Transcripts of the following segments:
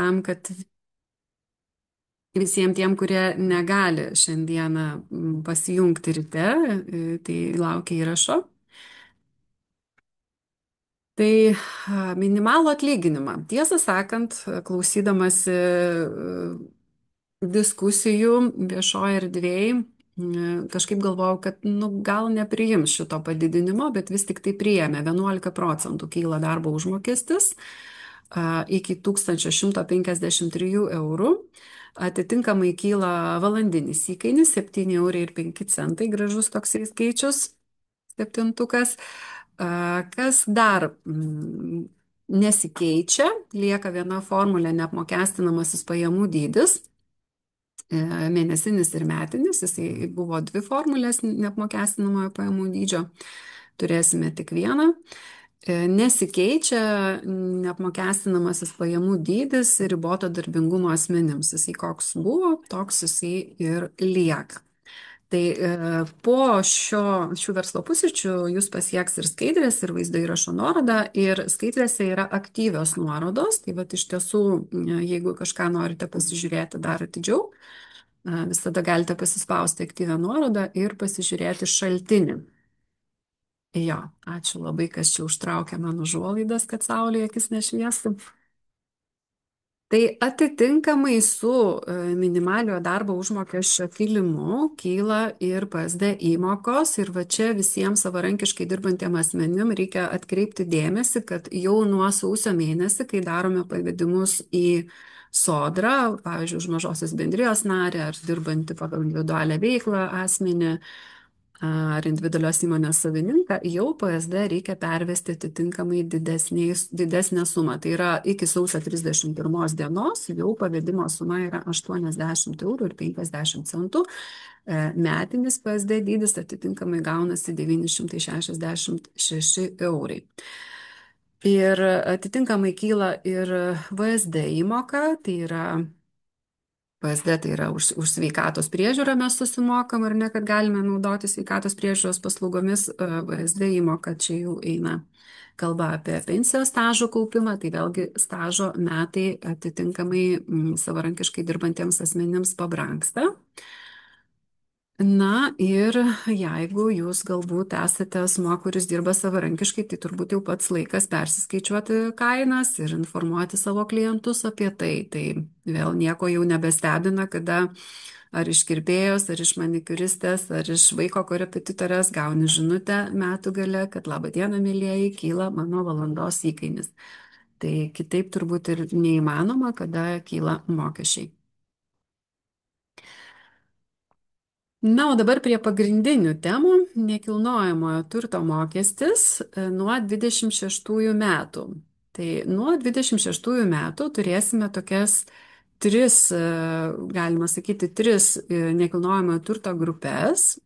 tam, kad visiems tiem, kurie negali šiandieną pasijungti ryte, tai laukia įrašo. Tai minimalų atlyginimą. Tiesą sakant, klausydamasi diskusijų viešoje erdvėje, kažkaip galvojau, kad gal nepriims šito padidinimo, bet vis tik tai priėmė. 11% kyla darbo užmokestis iki 1153 eurų. Atitinkamai kyla valandinis įkainis 7 eurai ir 5 centai, gražus toksai skaičius, septintukas. Kas dar nesikeičia, lieka viena formulė neapmokestinamasis pajamų dydis, mėnesinis ir metinis, jisai buvo dvi formulės neapmokestinamojo pajamų dydžio, turėsime tik vieną. Nesikeičia neapmokestinamasis pajamų dydis riboto darbingumo asmenims. Jisai koks buvo, toks jisai ir lieka. Tai po šių verslo pusryčių jūs pasieks ir skaidrės, ir vaizdo įrašo nuoroda, ir skaidrėse yra aktyvios nuorodos, tai vat iš tiesų, jeigu kažką norite pasižiūrėti dar atidžiau, visada galite pasispausti aktyvią nuorodą ir pasižiūrėti šaltinį. Jo, ačiū labai, kas čia užtraukė man užuolaidas, kad saulė akis nešviestų. Tai atitinkamai su minimaliojo darbo užmokesčio kilimu kyla ir PSD įmokos ir va čia visiems savarankiškai dirbantiem asmenim reikia atkreipti dėmesį, kad jau nuo sausio mėnesį, kai darome pavedimus į sodrą, pavyzdžiui, už mažosios bendrijos narę ar dirbantį pagal individualią veiklą asmenį, ar individualios įmonės savininką, jau PSD reikia pervesti atitinkamai didesnę sumą. Tai yra iki sausio 31 dienos jau pavedimo suma yra 80 eurų ir 50 centų. Metinis PSD dydis atitinkamai gaunasi 966 eurai. Ir atitinkamai kyla ir VSD įmoka, tai yra PSD, tai yra už sveikatos priežiūrą mes susimokam ar ne, kad galime naudoti sveikatos priežiūros paslaugomis. VSD įmoka čia jau eina kalba apie pensijos stažo kaupimą, tai vėlgi stažo metai atitinkamai savarankiškai dirbantiems asmenims pabrangsta. Na ir jeigu jūs galbūt esate asmuo, kuris dirba savarankiškai, tai turbūt jau pats laikas persiskaičiuoti kainas ir informuoti savo klientus apie tai. Tai vėl nieko jau nebestebina, kada ar iš kirpėjos, ar iš manikiuristės, ar iš vaiko korepetitorės gauni žinutę metų gale, kad laba diena, mėlyjeji, kyla mano valandos įkainis. Tai kitaip turbūt ir neįmanoma, kada kyla mokesčiai. Na, o dabar prie pagrindinių temų. Nekilnojamojo turto mokestis nuo 26 metų. Tai nuo 26 metų turėsime tokias tris, galima sakyti, tris nekilnojamojo turto grupės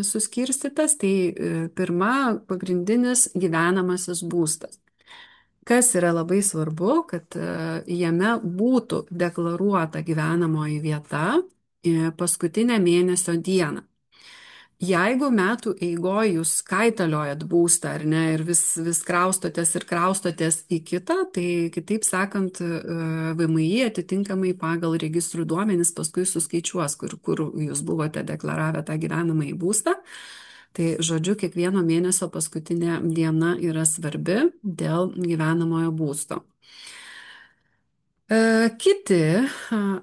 suskirstytas. Tai pirma, pagrindinis gyvenamasis būstas. Kas yra labai svarbu, kad jame būtų deklaruota gyvenamoji vieta paskutinę mėnesio dieną. Jeigu metų eigoje jūs kaitaliojat būstą ar ne ir vis kraustotės į kitą, tai kitaip sakant, VMI atitinkamai pagal registrų duomenis paskui suskaičiuos, kur jūs buvote deklaravę tą gyvenamąjį būstą. Tai žodžiu, kiekvieno mėnesio paskutinė diena yra svarbi dėl gyvenamojo būsto. Kiti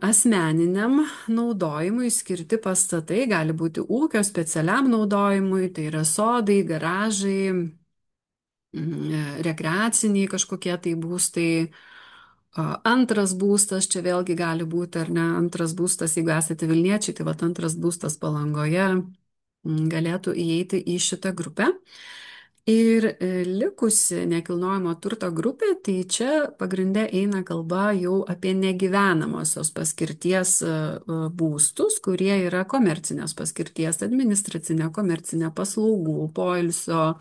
asmeniniam naudojimui skirti pastatai gali būti ūkio specialiam naudojimui, tai yra sodai, garažai, rekreaciniai kažkokie tai būstai. Antras būstas, čia vėlgi gali būti, ar ne, antras būstas, jeigu esate Vilniečiai, tai vat antras būstas Palangoje galėtų įeiti į šitą grupę. Ir likusi nekilnojamo turto grupė, tai čia pagrinde eina kalba jau apie negyvenamosios paskirties būstus, kurie yra komercinės paskirties, administracinė, komercinė paslaugų, poilsio,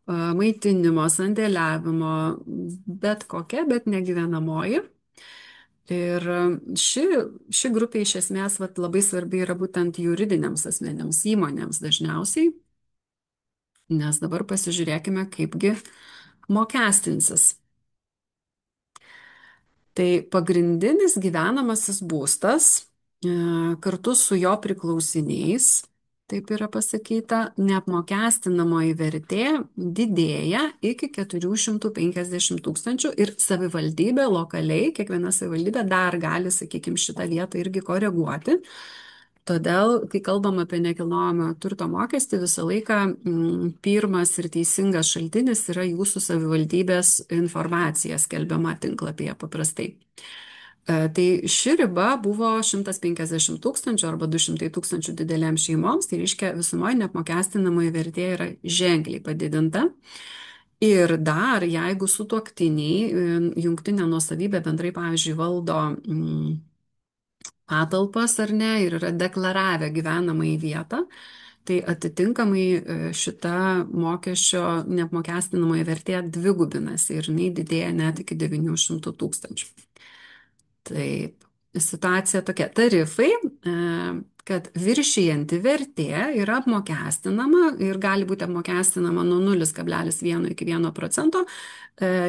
maitinimo, sandėliavimo, bet kokia, bet negyvenamoji. Ir ši grupė iš esmės labai svarbi yra būtent juridiniams asmenėms, įmonėms dažniausiai. Nes dabar pasižiūrėkime, kaipgi mokestinsis. Tai pagrindinis gyvenamasis būstas kartu su jo priklausiniais, taip yra pasakyta, neapmokestinamoji vertė didėja iki 450 tūkstančių ir savivaldybė lokaliai, kiekviena savivaldybė dar gali, sakykime, šitą vietą irgi koreguoti. Todėl, kai kalbam apie nekilnojamo turto mokestį, visą laiką pirmas ir teisingas šaltinis yra jūsų savivaldybės informacija skelbiama tinklapyje paprastai. Tai ši riba buvo 150 tūkstančių arba 200 tūkstančių didelėms šeimoms, tai reiškia visumoje neapmokestinamoji vertė yra ženkliai padidinta. Ir dar, jeigu sutuoktiniai jungtinę nuosavybę bendrai, pavyzdžiui, valdo patalpas ar ne ir yra deklaravę gyvenamąjį vietą, tai atitinkamai šita mokesčio neapmokestinamoji vertė dvigubinasi ir jinai didėja net iki 900 tūkstančių. Taip, situacija tokia. Tarifai, kad viršijanti vertė yra apmokestinama ir gali būti apmokestinama nuo 0,1 iki 1%.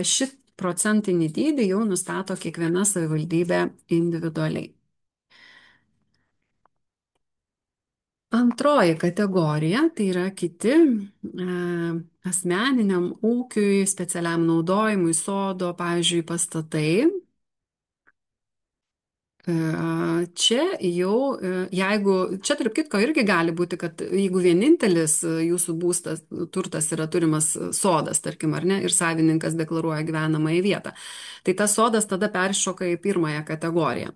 Šį procentinį dydį jau nustato kiekviena savivaldybė individualiai. Antroji kategorija tai yra kiti asmeniniam ūkiui, specialiam naudojimui, sodo, pavyzdžiui, pastatai. Čia jau, jeigu, čia tarp kitko irgi gali būti, kad jeigu vienintelis jūsų būstas, turtas yra turimas sodas, tarkim, ar ne, ir savininkas deklaruoja gyvenamąją vietą, tai tas sodas tada peršoka į pirmąją kategoriją.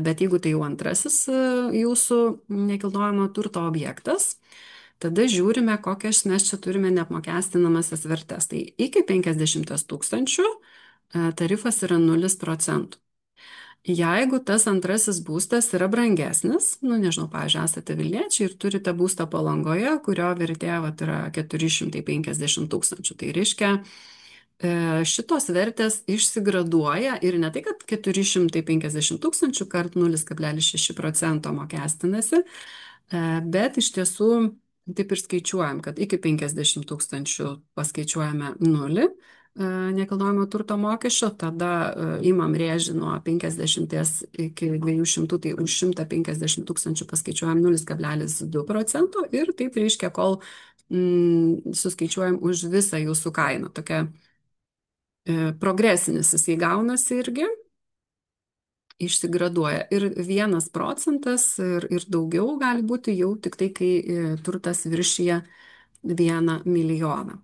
Bet jeigu tai jau antrasis jūsų nekilnojamo turto objektas, tada žiūrime, kokias mes čia turime neapmokestinamasias vertes. Tai iki 50 tūkstančių tarifas yra 0%. Jeigu tas antrasis būstas yra brangesnis, nu nežinau, pavyzdžiui, esate Vilniečiai ir turite būstą Palangoje, kurio vertė yra 450 tūkstančių, tai reiškia, šitos vertės išsigraduoja ir ne tai, kad 450 tūkstančių kart 0,6% mokestinasi, bet iš tiesų taip ir skaičiuojam, kad iki 50 tūkstančių paskaičiuojame 0 nekilnojamo turto mokesčio, tada imam rėžį nuo 50 iki 200, tai už 150 tūkstančių paskaičiuojam 0,2% ir taip reiškia, kol suskaičiuojam už visą jūsų kainą. Tokia progresinis jisai gaunasi irgi, išsigraduoja. Ir 1% ir daugiau gali būti jau tik tai, kai turtas viršyje 1 milijoną.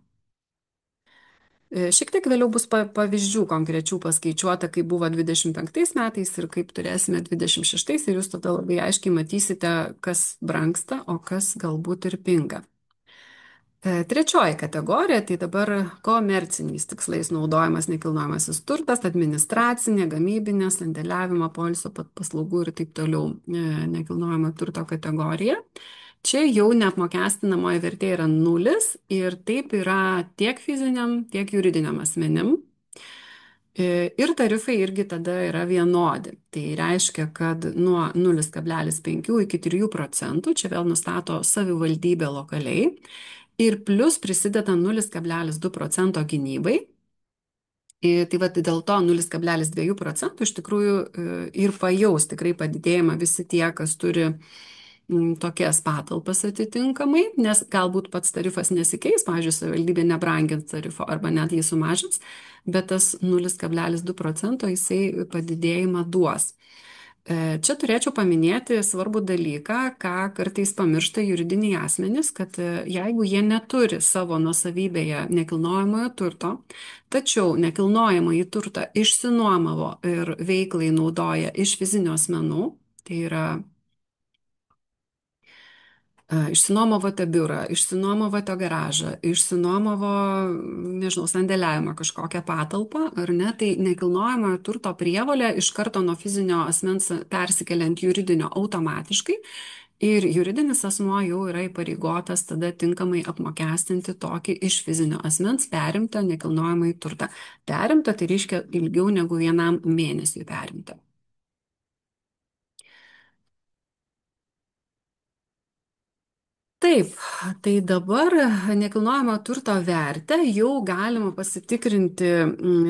Šiek tiek vėliau bus pavyzdžių konkrečių paskaičiuota, kaip buvo 25 metais ir kaip turėsime 26 ir jūs tada labai aiškiai matysite, kas brangsta, o kas galbūt ir pinga. Trečioji kategorija, tai dabar komerciniais tikslais naudojamas nekilnojamasis turtas, administracinė, gamybinė, sandėliavimo, poilsio paslaugų ir taip toliau nekilnojamo turto kategorija. Čia jau neapmokestinamoji vertė yra 0 ir taip yra tiek fiziniam, tiek juridiniam asmenim. Ir tarifai irgi tada yra vienodi. Tai reiškia, kad nuo 0,5 iki 3%, čia vėl nustato savivaldybė lokaliai, ir plus prisideda 0,2% gynybai. Tai va, dėl to 0,2% iš tikrųjų ir pajaus tikrai padidėjimą visi tie, kas turi tokias patalpas atitinkamai, nes galbūt pats tarifas nesikeis, pavyzdžiui, savivaldybė nebrangins tarifo arba net jį sumažins, bet tas 0,2% jisai padidėjimą duos. Čia turėčiau paminėti svarbų dalyką, ką kartais pamiršta juridiniai asmenys, kad jeigu jie neturi savo nuosavybėje nekilnojamojo turto, tačiau nekilnojamąjį turtą išsinuomavo ir veiklai naudoja iš fizinių asmenų, tai yra išsinuomavote biurą, išsinuomavote garažą, išsinuomavo, nežinau, sandėliavimą kažkokią patalpą, ar ne, tai nekilnojamojo turto prievolė iš karto nuo fizinio asmens persikeliant juridinio automatiškai ir juridinis asmuo jau yra įpareigotas tada tinkamai apmokestinti tokį iš fizinio asmens perimtą nekilnojamąjį turtą. Perimtą tai reiškia ilgiau negu 1 mėnesiui perimtą. Taip, tai dabar nekilnojamo turto vertę jau galima pasitikrinti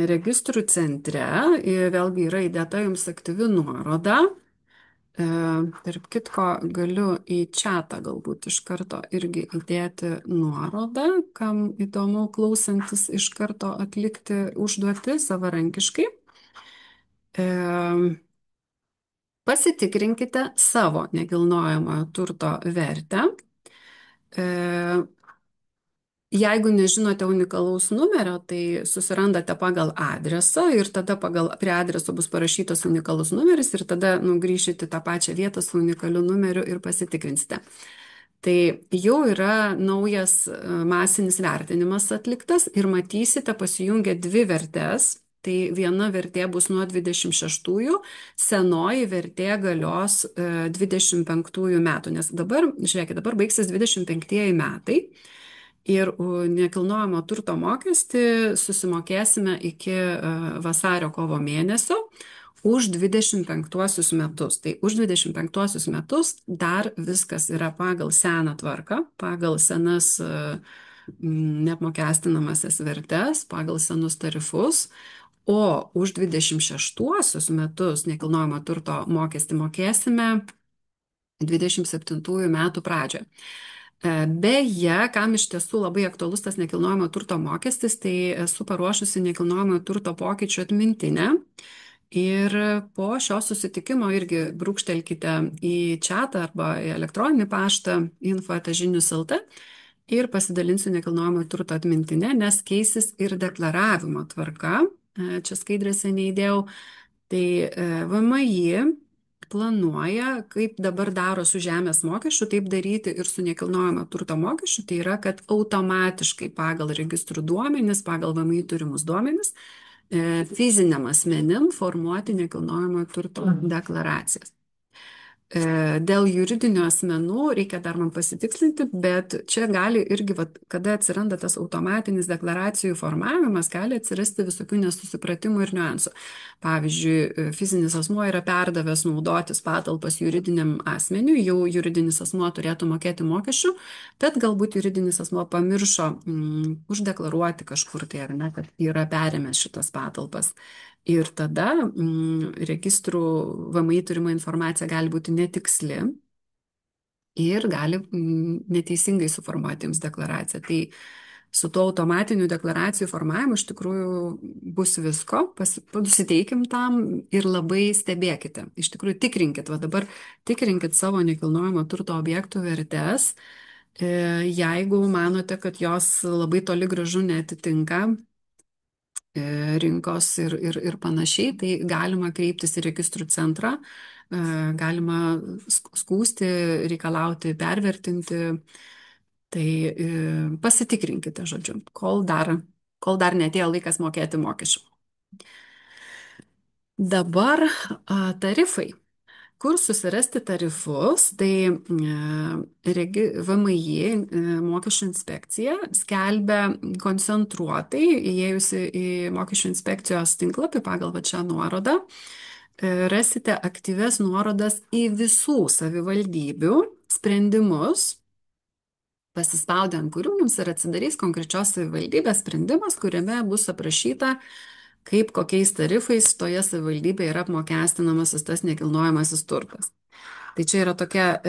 registrų centre. Ir vėlgi yra įdėta jums aktyvi nuoroda. Tarp kitko, galiu į čatą galbūt iš karto irgi įdėti nuorodą, kam įdomu klausantis iš karto atlikti užduotį savarankiškai. E, Pasitikrinkite savo nekilnojamojo turto vertę. E, Jeigu nežinote unikalaus numerio, tai susirandate pagal adresą ir tada prie adreso bus parašytas unikalus numeris ir tada grįšite į tą pačią vietą su unikaliu numeriu ir pasitikrinsite. Tai jau yra naujas masinis vertinimas atliktas ir matysite pasijungę dvi vertės. Tai viena vertė bus nuo 26-ųjų, senoji vertė galios 25-ųjų metų, nes dabar, žiūrėkit, dabar baigsis 25-ieji metai. Ir nekilnojamo turto mokestį susimokėsime iki vasario kovo mėnesio už 25 metus. Tai už 25 metus dar viskas yra pagal seną tvarką, pagal senas neapmokestinamasias vertes, pagal senus tarifus. O už 26 metus nekilnojamo turto mokestį mokėsime 27 metų pradžioje. Beje, kam iš tiesų labai aktualus tas nekilnojamo turto mokestis, tai esu paruošusi nekilnojamo turto pokyčių atmintinę. Ir po šio susitikimo irgi brūkštelkite į čatą arba į elektroninį paštą info@žinius.lt ir pasidalinsiu nekilnojamo turto atmintinę, nes keisis ir deklaravimo tvarka. Čia skaidrėse neįdėjau. Tai VMI planuoja, kaip dabar daro su žemės mokesčiu, taip daryti ir su nekilnojamo turto mokesčiu. Tai yra, kad automatiškai pagal registrų duomenis, pagal VMI turimus duomenis, fiziniam asmenim formuoti nekilnojamo turto deklaracijas. Dėl juridinių asmenų reikia dar man pasitikslinti, bet čia gali irgi, kada atsiranda tas automatinis deklaracijų formavimas, gali atsirasti visokių nesusipratimų ir niuansų. Pavyzdžiui, fizinis asmuo yra perdavęs naudotis patalpas juridiniam asmeniui, jau juridinis asmuo turėtų mokėti mokesčių, bet galbūt juridinis asmuo pamiršo uždeklaruoti kažkur tai, ar ne, kad yra perėmęs šitas patalpas. Ir tada registrų VMI turima informacija gali būti netiksli ir gali neteisingai suformuoti jums deklaraciją. Tai su tuo automatiniu deklaracijų formavimu iš tikrųjų bus visko, pasiteikim tam ir labai stebėkite. Iš tikrųjų tikrinkit, dabar tikrinkit savo nekilnojamo turto objektų vertės, jeigu manote, kad jos labai toli gražu netitinka rinkos ir panašiai, tai galima kreiptis į registrų centrą, galima skūsti, reikalauti, pervertinti. Tai pasitikrinkite, žodžiu, kol dar netėjo laikas mokėti mokesčių. Dabar tarifai. Kur susirasti tarifus, tai VMI, mokesčių inspekcija, skelbia koncentruotai, įėjusi į mokesčių inspekcijos tinklapį pagal šią nuorodą, rasite aktyves nuorodas į visų savivaldybių sprendimus, pasispaudę ant kurių jums ir atsidarys konkrečios savivaldybės sprendimas, kuriame bus aprašyta, kaip kokiais tarifais toje savivaldybėje yra apmokestinamasis tas nekilnojamasis turtas. Tai čia yra tokia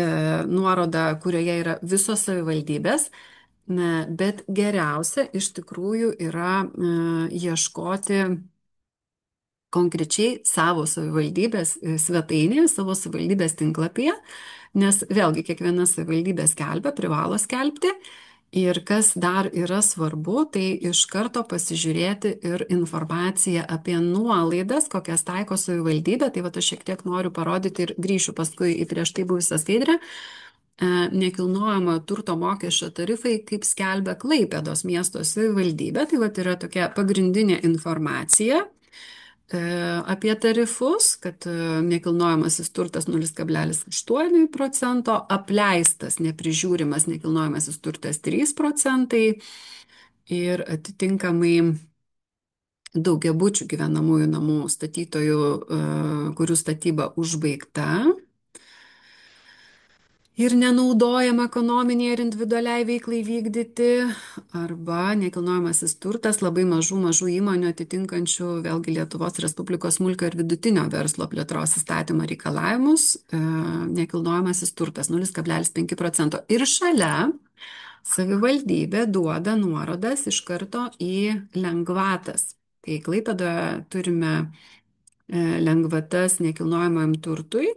nuoroda, kurioje yra visos savivaldybės, bet geriausia iš tikrųjų yra ieškoti konkrečiai savo savivaldybės svetainėje, savo savivaldybės tinklapyje, nes vėlgi kiekviena savivaldybė skelbia, privalo skelbti. Ir kas dar yra svarbu, tai iš karto pasižiūrėti ir informaciją apie nuolaidas, kokias taiko savivaldybė. Tai aš šiek tiek noriu parodyti ir grįšiu paskui į prieš tai buvusią skaidrę. Nekilnojamojo turto mokesčio tarifai, kaip skelbia Klaipėdos miesto savivaldybė. Tai yra tokia pagrindinė informacija apie tarifus, kad nekilnojamasis turtas 0,8%, apleistas, neprižiūrimas nekilnojamasis turtas 3% ir atitinkamai daugiabučių gyvenamųjų namų statytojų, kurių statyba užbaigta, ir nenaudojam ekonominiai ir individualiai veiklai vykdyti, arba nekilnojamasis turtas labai mažų įmonių atitinkančių vėlgi Lietuvos Respublikos smulkio ir vidutinio verslo plėtros įstatymo reikalavimus, nekilnojamasis turtas 0,5%. Ir šalia savivaldybė duoda nuorodas iš karto į lengvatas. Tai Klaipėdoje turime lengvatas nekilnojamajam turtui,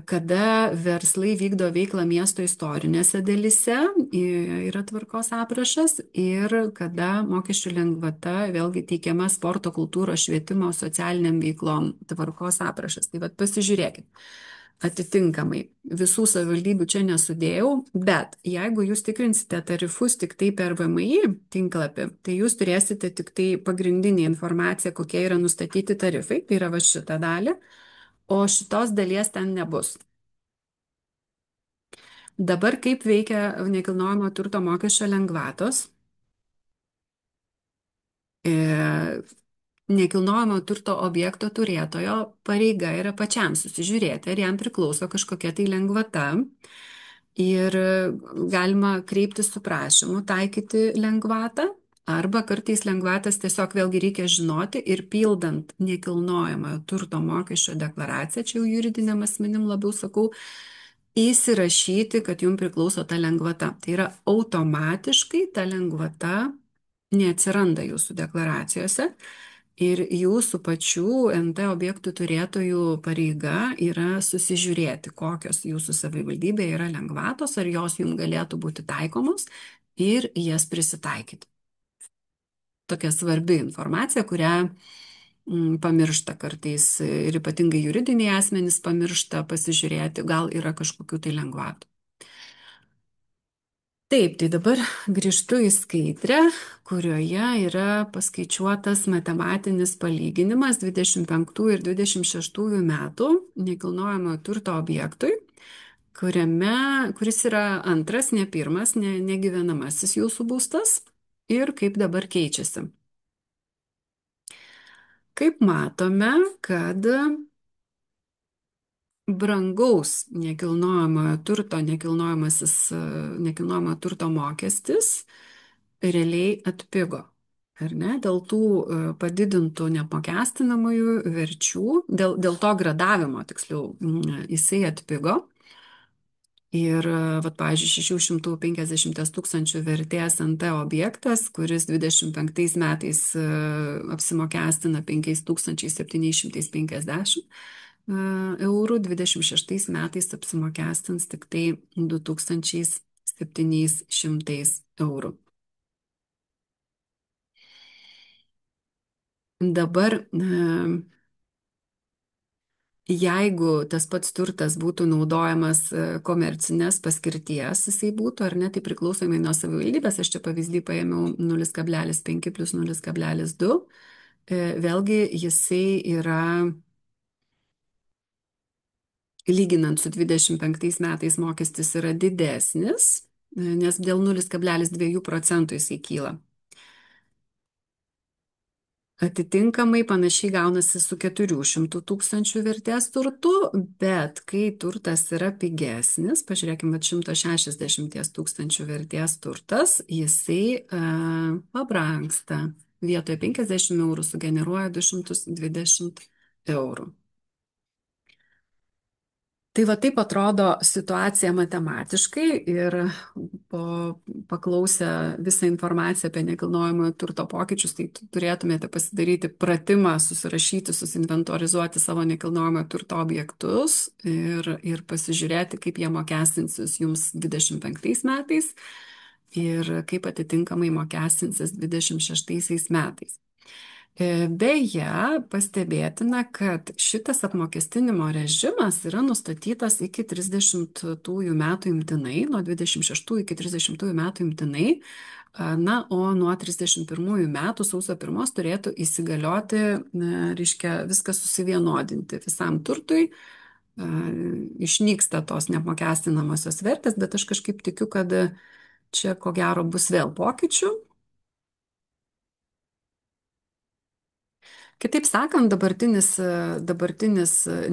kada verslai vykdo veiklą miesto istorinėse dalyse, yra tvarkos aprašas, ir kada mokesčių lengvata vėlgi teikiama sporto, kultūros, švietimo, socialiniam veiklom, tvarkos aprašas. Tai vad pasižiūrėkit. Atitinkamai visų savivaldybių čia nesudėjau, bet jeigu jūs tikrinsite tarifus tik tai per VMI tinklapį, tai jūs turėsite tik tai pagrindinį informaciją, kokie yra nustatyti tarifai, tai yra va šitą dalį, o šitos dalies ten nebus. Dabar kaip veikia nekilnojamo turto mokesčio lengvatos? Nekilnojamo turto objekto turėtojo pareiga yra pačiam susižiūrėti, ar jam priklauso kažkokia tai lengvata. Ir galima kreiptis su prašymu taikyti lengvatą, arba kartais lengvatas tiesiog vėlgi reikia žinoti ir pildant nekilnojamojo turto mokesčio deklaraciją, čia jau juridiniam asmenim labiau sakau, įsirašyti, kad jums priklauso ta lengvata. Tai yra automatiškai ta lengvata neatsiranda jūsų deklaracijose. Ir jūsų pačių NT objektų turėtojų pareiga yra susižiūrėti, kokios jūsų savivaldybėje yra lengvatos, ar jos jums galėtų būti taikomos, ir jas prisitaikyti. Tokia svarbi informacija, kurią pamiršta kartais ir ypatingai juridiniai asmenys pamiršta pasižiūrėti, gal yra kažkokių tai lengvatų. Taip, tai dabar grįžtu į skaidrę, kurioje yra paskaičiuotas matematinis palyginimas 25 ir 26 metų nekilnojamojo turto objektui, kuris yra antras, ne pirmas, ne gyvenamasis jūsų būstas, ir kaip dabar keičiasi. Kaip matome, kad brangaus nekilnojamojo turto mokestis realiai atpigo. Ar ne? Dėl tų padidintų neapmokestinamųjų verčių, dėl to gradavimo, tiksliau, jisai atpigo. Ir, vat, pavyzdžiui, 650 tūkstančių vertės NT objektas, kuris 25 metais apsimokestina 5750 eurų, 26 metais apsimokestins tik tai 2700 eurų. Dabar jeigu tas pats turtas būtų naudojamas komercinės paskirties, jisai būtų, ar ne, tai priklausomai nuo savivaldybės, aš čia pavyzdį paėmiau 0,5 plus 0,2, vėlgi jisai yra, lyginant su 25 metais mokestis yra didesnis, nes dėl 0,2% jisai kyla. Atitinkamai panašiai gaunasi su 400 tūkstančių vertės turtu, bet kai turtas yra pigesnis, pažiūrėkime, 160 tūkstančių vertės turtas, jisai pabrangsta. Vietoje 50 eurų sugeneruoja 220 eurų. Tai va taip atrodo situacija matematiškai, ir paklausę visą informaciją apie nekilnojamojo turto pokyčius, tai turėtumėte pasidaryti pratimą, susirašyti, susinventorizuoti savo nekilnojamojo turto objektus ir pasižiūrėti, kaip jie mokestinsis jums 25 metais ir kaip atitinkamai mokestinsis 26 metais. Beje, pastebėtina, kad šitas apmokestinimo režimas yra nustatytas iki 30 metų imtinai, nuo 26 iki 30 metų imtinai, na, o nuo 31 metų sausio 1 turėtų įsigalioti, reiškia, viskas susivienodinti visam turtui, išnyksta tos neapmokestinamosios vertės, bet aš kažkaip tikiu, kad čia ko gero bus vėl pokyčių. Kitaip sakant, dabartinis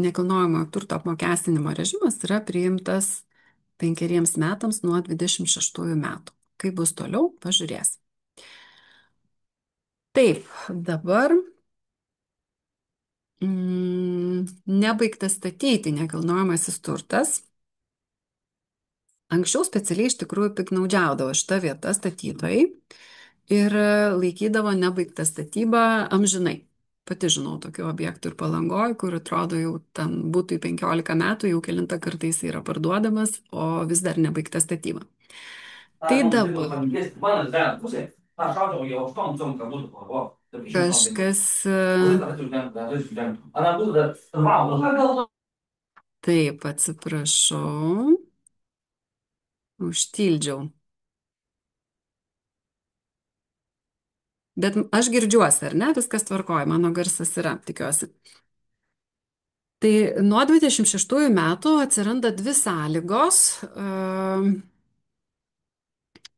nekilnojamojo turto apmokestinimo režimas yra priimtas 5 metams nuo 26 metų. Kaip bus toliau, pažiūrės. Taip, dabar nebaigtas statyti nekilnojamasis turtas. Anksčiau specialiai iš tikrųjų piknaudžiaudavo šitą vietą statytojai ir laikydavo nebaigtą statybą amžinai. Pati žinau tokių objektų ir Palangoj, kur atrodo jau ten būtų į 15 metų, jau kelintą kartą jis yra parduodamas, o vis dar nebaigta statyba. Tai dabar kažkas, taip, atsiprašau, užtildžiau. Bet aš girdžiuosi, ar ne? Viskas tvarkoja, mano garsas yra, tikiuosi. Tai nuo 26 metų atsiranda dvi sąlygos,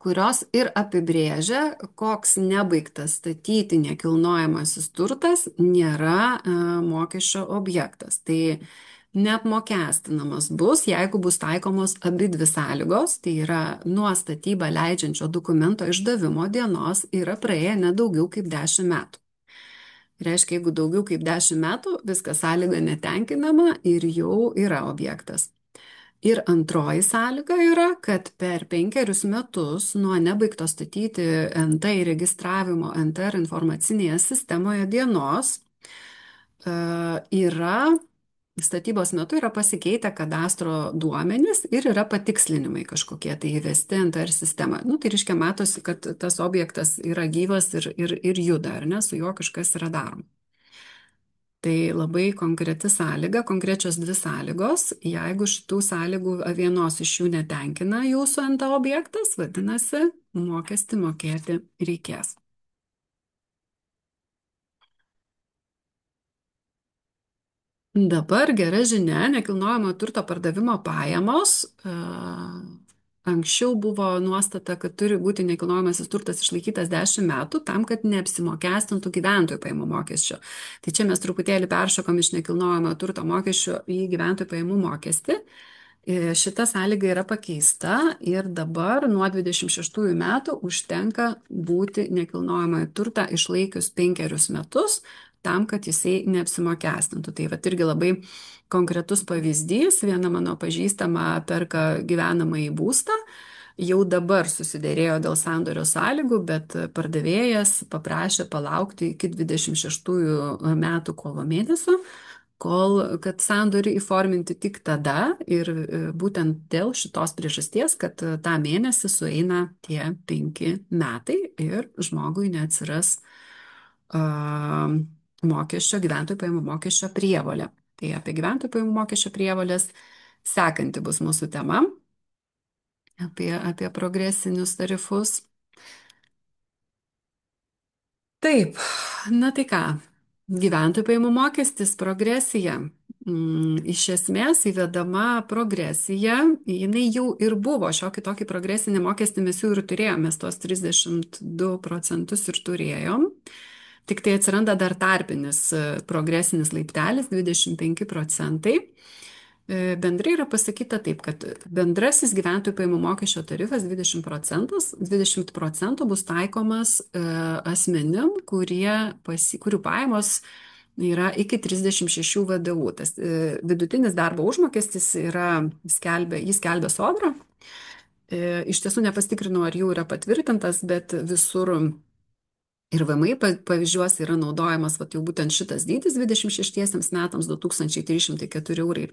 kurios ir apibrėžia, koks nebaigtas statyti nekilnojamasis turtas nėra mokesčio objektas. Tai neapmokestinamas bus, jeigu bus taikomos abi dvi sąlygos, tai yra nuo statybą leidžiančio dokumento išdavimo dienos yra praėję nedaugiau kaip 10 metų. Reiškia, jeigu daugiau kaip 10 metų, viskas sąlyga netenkinama ir jau yra objektas. Ir antroji sąlyga yra, kad per 5 metus nuo nebaigto statyti NT įregistravimo NTR informacinėje sistemoje dienos statybos metu yra pasikeitę kadastro duomenys ir yra patikslinimai kažkokie tai įvesti NTR sistemą. Tai reiškia, matosi, kad tas objektas yra gyvas ir juda, ar ne, su juo kažkas yra daroma. Tai labai konkreti sąlyga, konkrečios dvi sąlygos. Jeigu šitų sąlygų vienos iš jų netenkina jūsų NT objektas, vadinasi, mokestį mokėti reikės. Dabar gera žinia, nekilnojamo turto pardavimo pajamos. Anksčiau buvo nuostata, kad turi būti nekilnojamasis turtas išlaikytas 10 metų tam, kad neapsimokestintų gyventojų pajamų mokesčio. Tai čia mes truputėlį peršokom iš nekilnojamo turto mokesčio į gyventojų pajamų mokestį. Šita sąlyga yra pakeista ir dabar nuo 26 metų užtenka būti nekilnojamąjį turtą išlaikius 5 metus tam, kad jisai neapsimokestintų. Tai vat irgi labai konkretus pavyzdys. Viena mano pažįstama perka gyvenamąjį būstą, jau dabar susiderėjo dėl sandorio sąlygų, bet pardavėjas paprašė palaukti iki 26 metų kovo mėnesio, kad sandorį įforminti tik tada ir būtent dėl šitos priežasties, kad tą mėnesį sueina tie 5 metai ir žmogui neatsiras gyventojų pajamų mokesčio prievolė. Tai apie gyventojų pajamų mokesčio prievolės sekanti bus mūsų tema, apie progresinius tarifus. Taip, na tai ką, gyventojų pajamų mokestis, progresija. Iš esmės įvedama progresija, jinai jau ir buvo, šiokį tokį progresinį mokestį mes jau ir turėjome, mes tos 32% ir turėjom. Tik tai atsiranda dar tarpinis progresinis laiptelis 25%. Bendrai yra pasakyta taip, kad bendrasis gyventojų pajamų mokesčio tarifas 20% bus taikomas asmenim, kurių pajamos yra iki 36 VDU. Tas vidutinis darbo užmokestis jį skelbia Sodra. Iš tiesų nepastikrinau, ar jau yra patvirtintas, bet visur ir VMI pavyzdžiuose yra naudojamas jau būtent šitas dydis 26 metams 2304,50 eurų,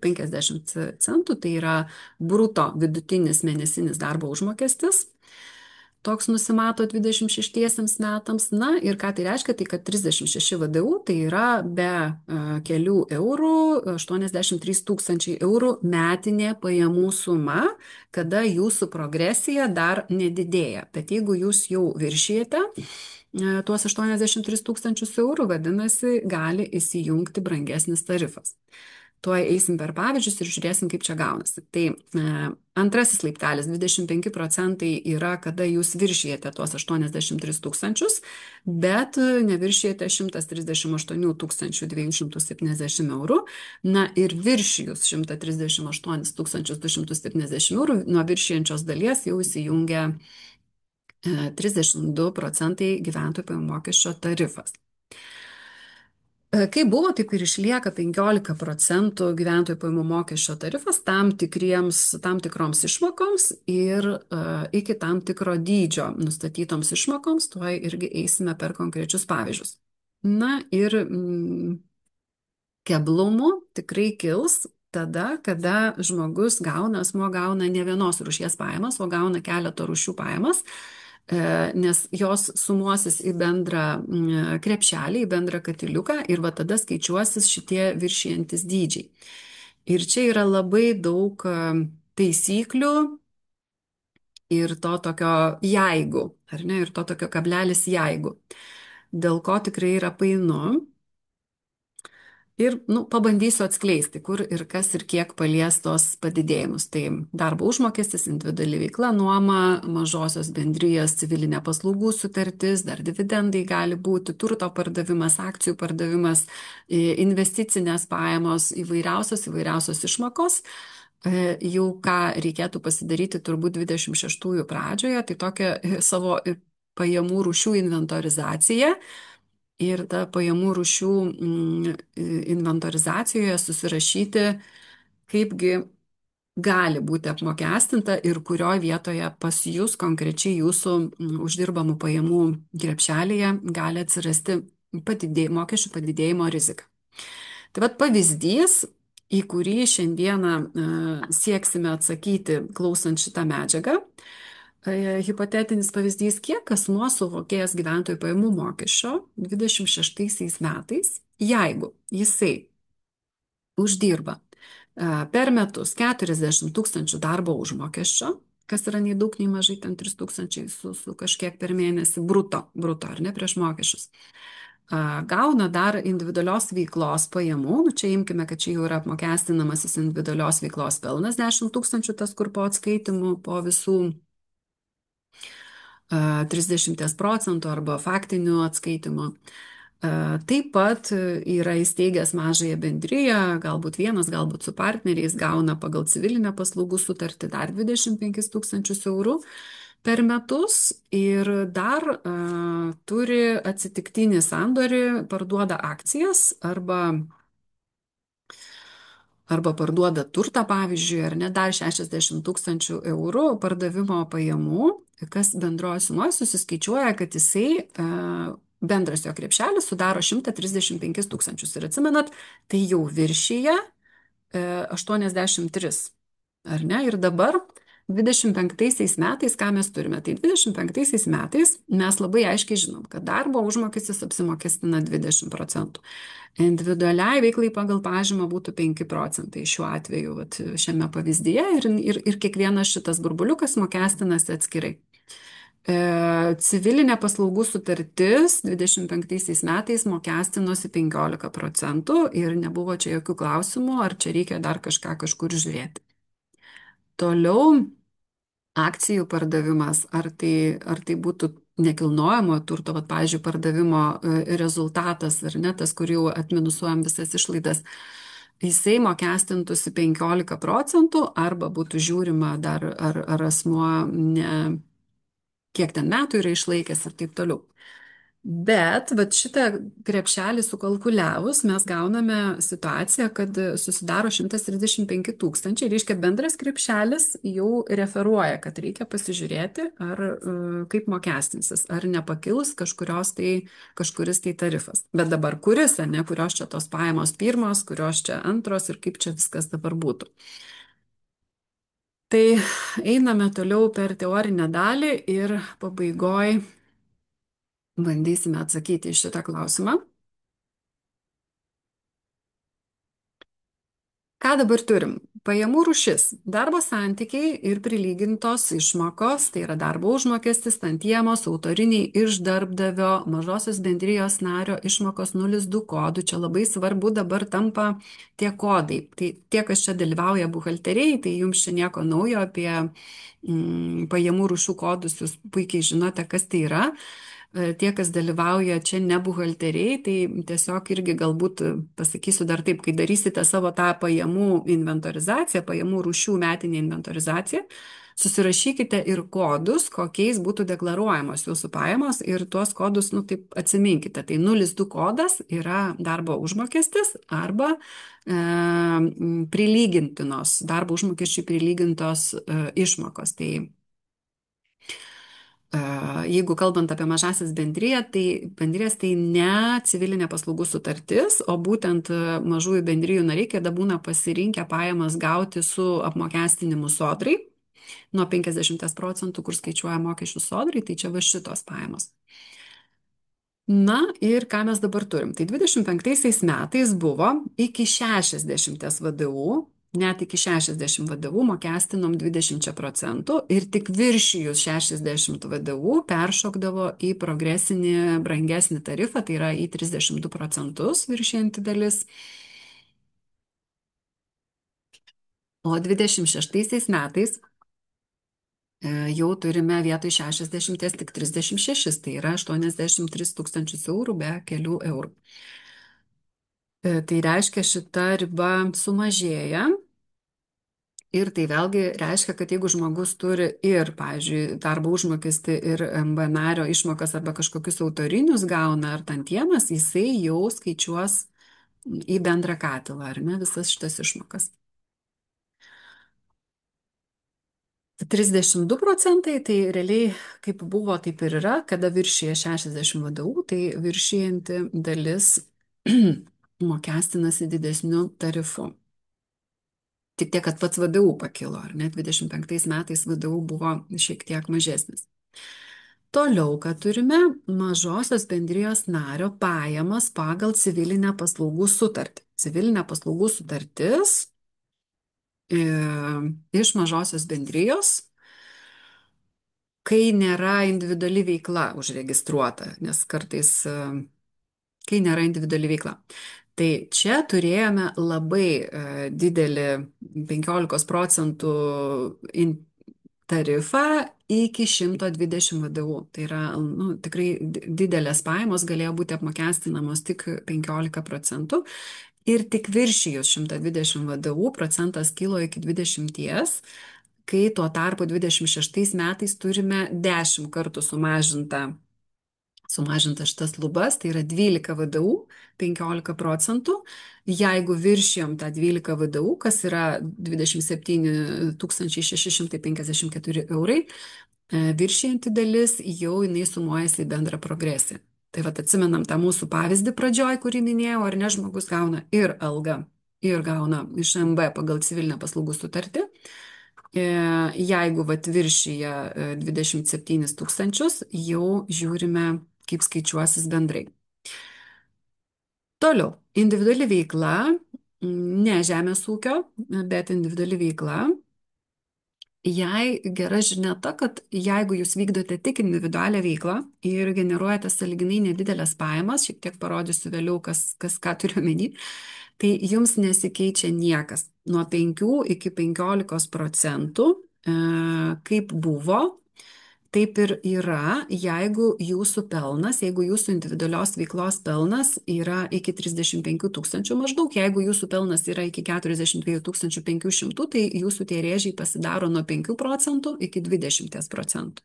tai yra bruto vidutinis mėnesinis darbo užmokestis. Toks nusimato 26 metams. Na ir ką tai reiškia, tai kad 36 VDU tai yra be kelių eurų 83 tūkstančiai eurų metinė pajamų suma, kada jūsų progresija dar nedidėja. Bet jeigu jūs jau viršijate tuos 83 tūkstančius eurų, vadinasi, gali įsijungti brangesnis tarifas. tuoj eisim per pavyzdžius ir žiūrėsim, kaip čia gaunasi. Tai antrasis laiptelis 25% yra, kada jūs viršijate tuos 83 tūkstančius, bet neviršijate 138 270 eurų. Na ir viršijus 138 270 eurų, nuo viršijančios dalies jau įsijungia 32% gyventojų pajamų mokesčio tarifas. Kaip buvo, taip ir išlieka 15% gyventojų pajamų mokesčio tarifas tam tikroms išmokoms ir iki tam tikro dydžio nustatytoms išmokoms, tuoj irgi eisime per konkrečius pavyzdžius. Na ir keblumų tikrai kils tada, kada asmuo gauna ne vienos rūšies pajamas, o gauna keletą rūšių pajamas, nes jos sumuosis į bendrą krepšelį, į bendrą katiliuką ir va tada skaičiuosis šitie viršijantis dydžiai. Ir čia yra labai daug taisyklių ir to tokio jeigu, ar ne, ir to tokio kablelis jeigu, dėl ko tikrai yra painu. Ir pabandysiu atskleisti, kur ir kas ir kiek palies tos padidėjimus. Tai darbo užmokestis, individuali veikla, nuoma, mažosios bendrijos civilinė paslaugų sutartis, dar dividendai gali būti, turto pardavimas, akcijų pardavimas, investicinės pajamos, įvairiausios išmokos. Jau ką reikėtų pasidaryti turbūt 26 pradžioje, tai tokia savo pajamų rūšių inventorizacija. Ir ta pajamų rūšių inventorizacijoje susirašyti, kaipgi gali būti apmokestinta ir kurioje vietoje pas jūs konkrečiai jūsų uždirbamų pajamų krepšelėje gali atsirasti mokesčių padidėjimo rizika. Tai vat pavyzdys, į kurį šiandieną sieksime atsakyti klausant šitą medžiagą. Hipotetinis pavyzdys, kiek asmuo sumokėjęs gyventojų pajamų mokesčio 26 metais, jeigu jisai uždirba per metus 40 tūkstančių darbo užmokesčio, kas yra nei daug, nei mažai, ten 3 tūkstančiai su kažkiek per mėnesį bruto, ar ne, prieš mokesčius. Gauna dar individualios veiklos pajamų, čia imkime, kad čia jau yra apmokestinamasis individualios veiklos pelnas 10 tūkstančių, tas kur po atskaitimų, po visų 30% arba faktinių atskaitimų. Taip pat yra įsteigęs mažąją bendriją, galbūt vienas, galbūt su partneriais, gauna pagal civilinę paslaugų sutartį dar 25 tūkstančius eurų per metus ir dar turi atsitiktinį sandorį, parduoda akcijas arba parduoda turtą, pavyzdžiui, ar ne, dar 60 tūkstančių eurų pardavimo pajamų, kas bendroje sumoje susiskaičiuoja, kad jisai bendras jo krepšelis sudaro 135 tūkstančius. Ir atsimenat, tai jau viršyje 83, ar ne? Ir dabar 25 metais, ką mes turime? Tai 25 metais mes labai aiškiai žinom, kad darbo užmokestis apsimokestina 20%. Individualiai veiklai pagal pažymą būtų 5% šiuo atveju, vat, šiame pavyzdyje ir kiekvienas šitas burbuliukas mokestinasi atskirai. Civilinė paslaugų sutartis 25 metais mokestinosi 15% ir nebuvo čia jokių klausimų, ar čia reikia dar kažką kažkur žiūrėti. Toliau akcijų pardavimas, ar tai būtų nekilnojamo turto, vat, pavyzdžiui, pardavimo rezultatas, ar ne, tas, kur jau atminusuojam visas išlaidas, jisai mokestintųsi 15% arba būtų žiūrima dar, ar asmuo kiek ten metų yra išlaikęs ir taip toliau. Bet vat šitą krepšelį sukalkuliavus mes gauname situaciją, kad susidaro 135 tūkstančiai, reiškia bendras krepšelis jau referuoja, kad reikia pasižiūrėti, ar kaip mokestinsis, ar nepakils kažkuris tai tarifas. Bet dabar kuris, ar ne, kurios čia tos pajamos pirmos, kurios čia antros ir kaip čia viskas dabar būtų. Tai einame toliau per teorinę dalį ir pabaigoj bandysime atsakyti į šitą klausimą. Ką dabar turim? Pajamų rūšis - darbo santykiai ir prilygintos išmokos, tai yra darbo užmokestis, tantiemos, autoriniai iš darbdavio, mažosios bendrijos nario išmokos 02 kodų. Čia labai svarbu dabar tampa tie kodai. Tai tie, kas čia dalyvauja buhalteriai, tai jums čia nieko naujo apie pajamų rūšių kodus, jūs puikiai žinote, kas tai yra. Tie, kas dalyvauja čia ne buhalteriai, tai tiesiog irgi galbūt pasakysiu dar taip, kai darysite savo tą pajamų inventorizaciją, pajamų rūšių metinę inventorizaciją, susirašykite ir kodus, kokiais būtų deklaruojamos jūsų pajamos ir tuos kodus, nu taip atsiminkite. Tai 02 kodas yra darbo užmokestis arba prilygintinos, darbo užmokesčiui prilygintos išmokos. Tai jeigu kalbant apie mažasis bendrijas, tai ne civilinė paslaugų sutartis, o būtent mažųjų bendrijų nariai, kada būna pasirinkę pajamas gauti su apmokestinimu sodrai, nuo 50%, kur skaičiuoja mokesčių sodrai, tai čia va šitos pajamos. Na ir ką mes dabar turim? Tai 25 metais buvo iki 60 VDU, net iki 60 VDU mokestinom 20% ir tik viršijus 60 VDU peršokdavo į progresinį brangesnį tarifą, tai yra į 32% viršijantį dalis. O 26 metais jau turime vietoj 60 tik 36, tai yra 83 tūkstančius eurų be kelių eurų. Tai reiškia, šita riba sumažėja ir tai vėlgi reiškia, kad jeigu žmogus turi ir, pavyzdžiui, darbo užmokestį ir MB nario išmokas arba kažkokius autorinius gauna ar tantiemas, jisai jau skaičiuos į bendrą katilą, ar ne, visas šitas išmokas. 32%, tai realiai kaip buvo, taip ir yra, kada viršyje 60 VDU, tai viršijanti dalis mokestinasi didesniu tarifu. Tik tiek, kad pats VDU pakilo, ar ne, 25 metais VDU buvo šiek tiek mažesnis. Toliau, kad turime mažosios bendrijos nario pajamas pagal civilinę paslaugų sutartį. Civilinė paslaugų sutartis iš mažosios bendrijos, kai nėra individuali veikla užregistruota, nes kartais, kai nėra individuali veikla. Tai čia turėjome labai didelį 15% tarifą iki 120 VDU. Tai yra tikrai didelės pajamos galėjo būti apmokestinamos tik 15%. Ir tik viršijus 120 VDU procentas kilo iki 20, kai tuo tarpu 26 metais turime 10 kartų sumažintas šitas lubas, tai yra 12 VDU, 15%. Jeigu viršijom tą 12 VDU, kas yra 27 654 eurai, viršijanti dalis jau jinai sumuojasi į bendrą progresiją. Tai vat atsimenam tą mūsų pavyzdį pradžioj, kurį minėjau, ar ne, žmogus gauna ir algą, ir gauna iš MB pagal civilinę paslaugų sutartį. Jeigu vat viršyje 27 000, jau žiūrime, kaip skaičiuosis bendrai. Toliau, individuali veikla, ne žemės ūkio, bet individuali veikla. Jei gera žinia ta, kad jeigu jūs vykdote tik individualią veiklą ir generuojate sąlyginai nedidelės pajamas, šiek tiek parodysiu vėliau, kas ką turiu omeny, tai jums nesikeičia niekas. Nuo 5 iki 15%, kaip buvo, taip ir yra, jeigu jūsų pelnas, jeigu jūsų individualios veiklos pelnas yra iki 35 000 maždaug, jeigu jūsų pelnas yra iki 42 500, tai jūsų tie rėžiai pasidaro nuo 5% iki 20%.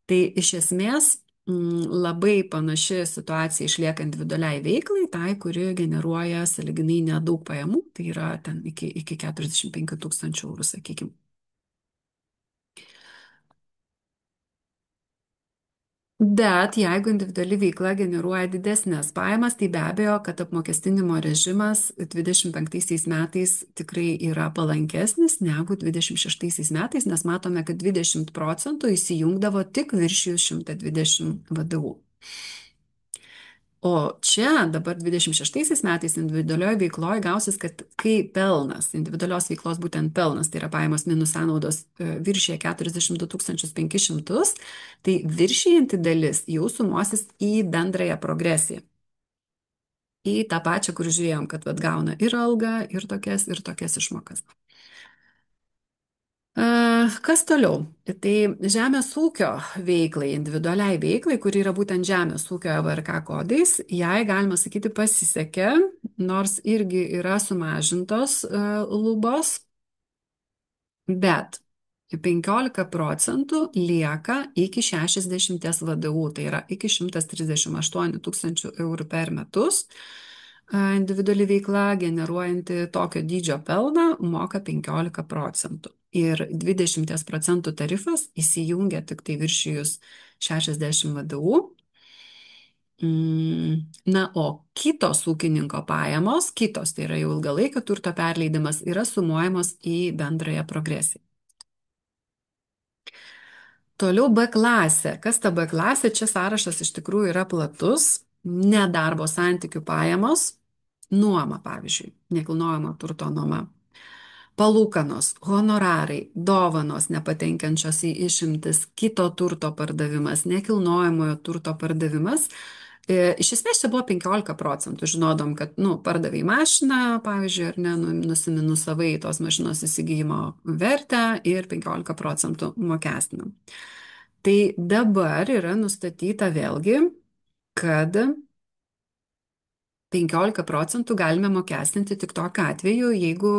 Tai iš esmės labai panaši situacija išlieka individualiai veiklai, tai, kuri generuoja sąlyginai nedaug pajamų, tai yra ten iki 45 000 eurų, sakykime. Bet jeigu individuali veikla generuoja didesnės pajamas, tai be abejo, kad apmokestinimo režimas 25 metais tikrai yra palankesnis negu 26 metais, nes matome, kad 20% įsijungdavo tik viršijus 120 VDU. O čia dabar 26 metais individualioje veikloje gausis, kad kai pelnas, individualios veiklos būtent pelnas, tai yra pajamos minus sąnaudos viršyje 42 500, tai viršijanti dalis jau sumuosis į bendrąją progresiją. Į tą pačią, kur žiūrėjom, kad vat, gauna ir algą, ir tokias išmokas. Kas toliau? Tai žemės ūkio veiklai, individualiai veiklai, kuri yra būtent žemės ūkio VRK kodais, jai galima sakyti pasisekė, nors irgi yra sumažintos lubos, bet 15% lieka iki 60 VDU, tai yra iki 138 tūkstančių eurų per metus. Individuali veikla generuojanti tokio dydžio pelną moka 15%. Ir 20% tarifas įsijungia tik tai viršijus 60 VDU. Na, o kitos ūkininko pajamos, kitos, tai yra jau ilgalaikio turto perleidimas, yra sumuojamos į bendrąją progresiją. Toliau B klasė. Kas ta B klasė? Čia sąrašas iš tikrųjų yra platus. Nedarbo santykių pajamos, nuoma, pavyzdžiui, nekilnojamo turto nuoma, palūkanos, honorarai, dovanos nepatenkiančios į išimtis, kito turto pardavimas, nekilnojamojo turto pardavimas. Iš esmės čia buvo 15%. Žinodom, kad, pardavai mašiną, pavyzdžiui, ar ne, nusiminusavai tos mašinos įsigijimo vertę ir 15% mokestinam. Tai dabar yra nustatyta vėlgi, kad 15% galime mokestinti tik tokiu atveju, jeigu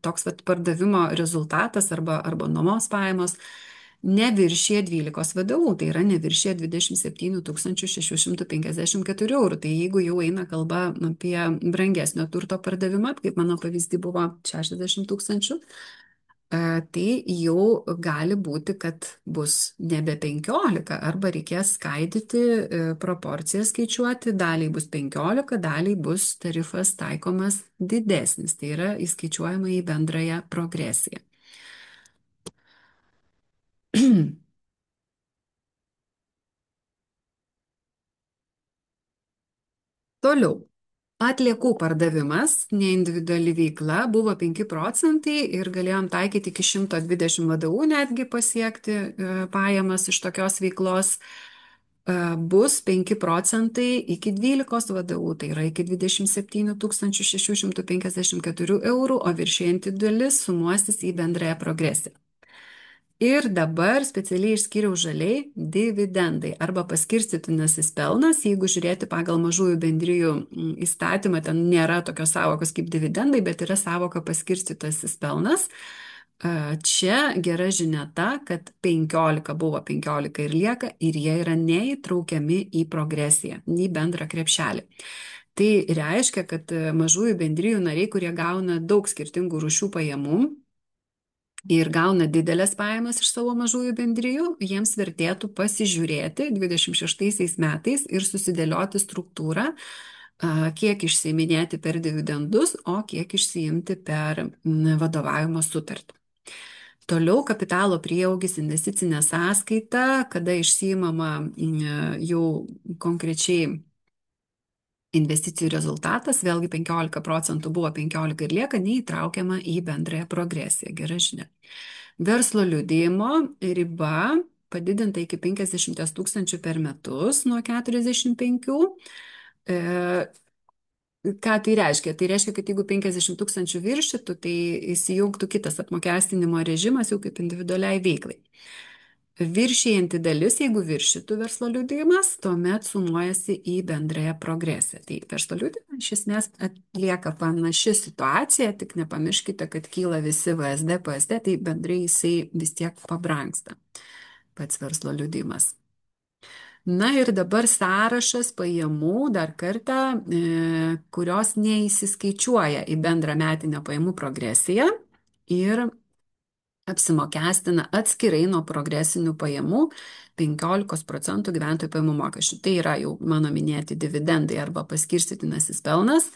toks pardavimo rezultatas arba nuomos pajamos neviršė 12 VDU, tai yra neviršė 27 654 eurų. Tai jeigu jau eina kalba apie brangesnio turto pardavimą, kaip mano pavyzdį buvo 60 000, tai jau gali būti, kad bus nebe 15 arba reikės skaidyti proporciją skaičiuoti, daliai bus 15, daliai bus tarifas taikomas didesnis, tai yra įskaičiuojama į bendrąją progresiją. Toliau. Atliekų pardavimas, neindividuali veikla, buvo 5% ir galėjom taikyti iki 120 VDU netgi pasiekti pajamas iš tokios veiklos. Bus 5% iki 12 VDU, tai yra iki 27 654 eurų, o viršėjanti dalis sumuosis į bendrąją progresiją. Ir dabar specialiai išskyriau žaliai dividendai arba paskirstytinasis pelnas. Jeigu žiūrėti pagal mažųjų bendrijų įstatymą, ten nėra tokios savokos kaip dividendai, bet yra savoka paskirstytasis pelnas. Čia gera žinia ta, kad 15 buvo 15 ir lieka ir jie yra neįtraukiami į progresiją, į bendrą krepšelį. Tai reiškia, kad mažųjų bendrijų nariai, kurie gauna daug skirtingų rūšių pajamų, ir gauna didelės pajamas iš savo mažųjų bendrijų, jiems vertėtų pasižiūrėti 26 metais ir susidėlioti struktūrą, kiek išsiiminėti per dividendus, o kiek išsiimti per vadovavimo sutartį. Toliau kapitalo prieaugis, investicinė sąskaita, kada išsiimama jau konkrečiai investicijų rezultatas, vėlgi 15% buvo 15 ir lieka neįtraukiama į bendrąją progresiją. Gera žinia. Verslo liudijimo riba padidinta iki 50 000 per metus nuo 45. Ką tai reiškia? Tai reiškia, kad jeigu 50 000 viršytų, tai įsijungtų kitas apmokestinimo režimas jau kaip individualiai veiklai. Viršijanti dalis, jeigu viršytų verslo liudijimas, tuomet sumuojasi į bendrąją progresiją. Tai verslo liudijimą iš esmės atlieka panaši situacija, tik nepamirškite, kad kyla visi VSD, PSD, tai bendrai jisai vis tiek pabrangsta, pats verslo liudijimas. Na ir dabar sąrašas pajamų dar kartą, kurios neįsiskaičiuoja į bendrą metinę pajamų progresiją ir apsimokestina atskirai nuo progresinių pajamų 15% gyventojų pajamų mokesčių. Tai yra jau mano minėti dividendai arba paskirstytinasis pelnas,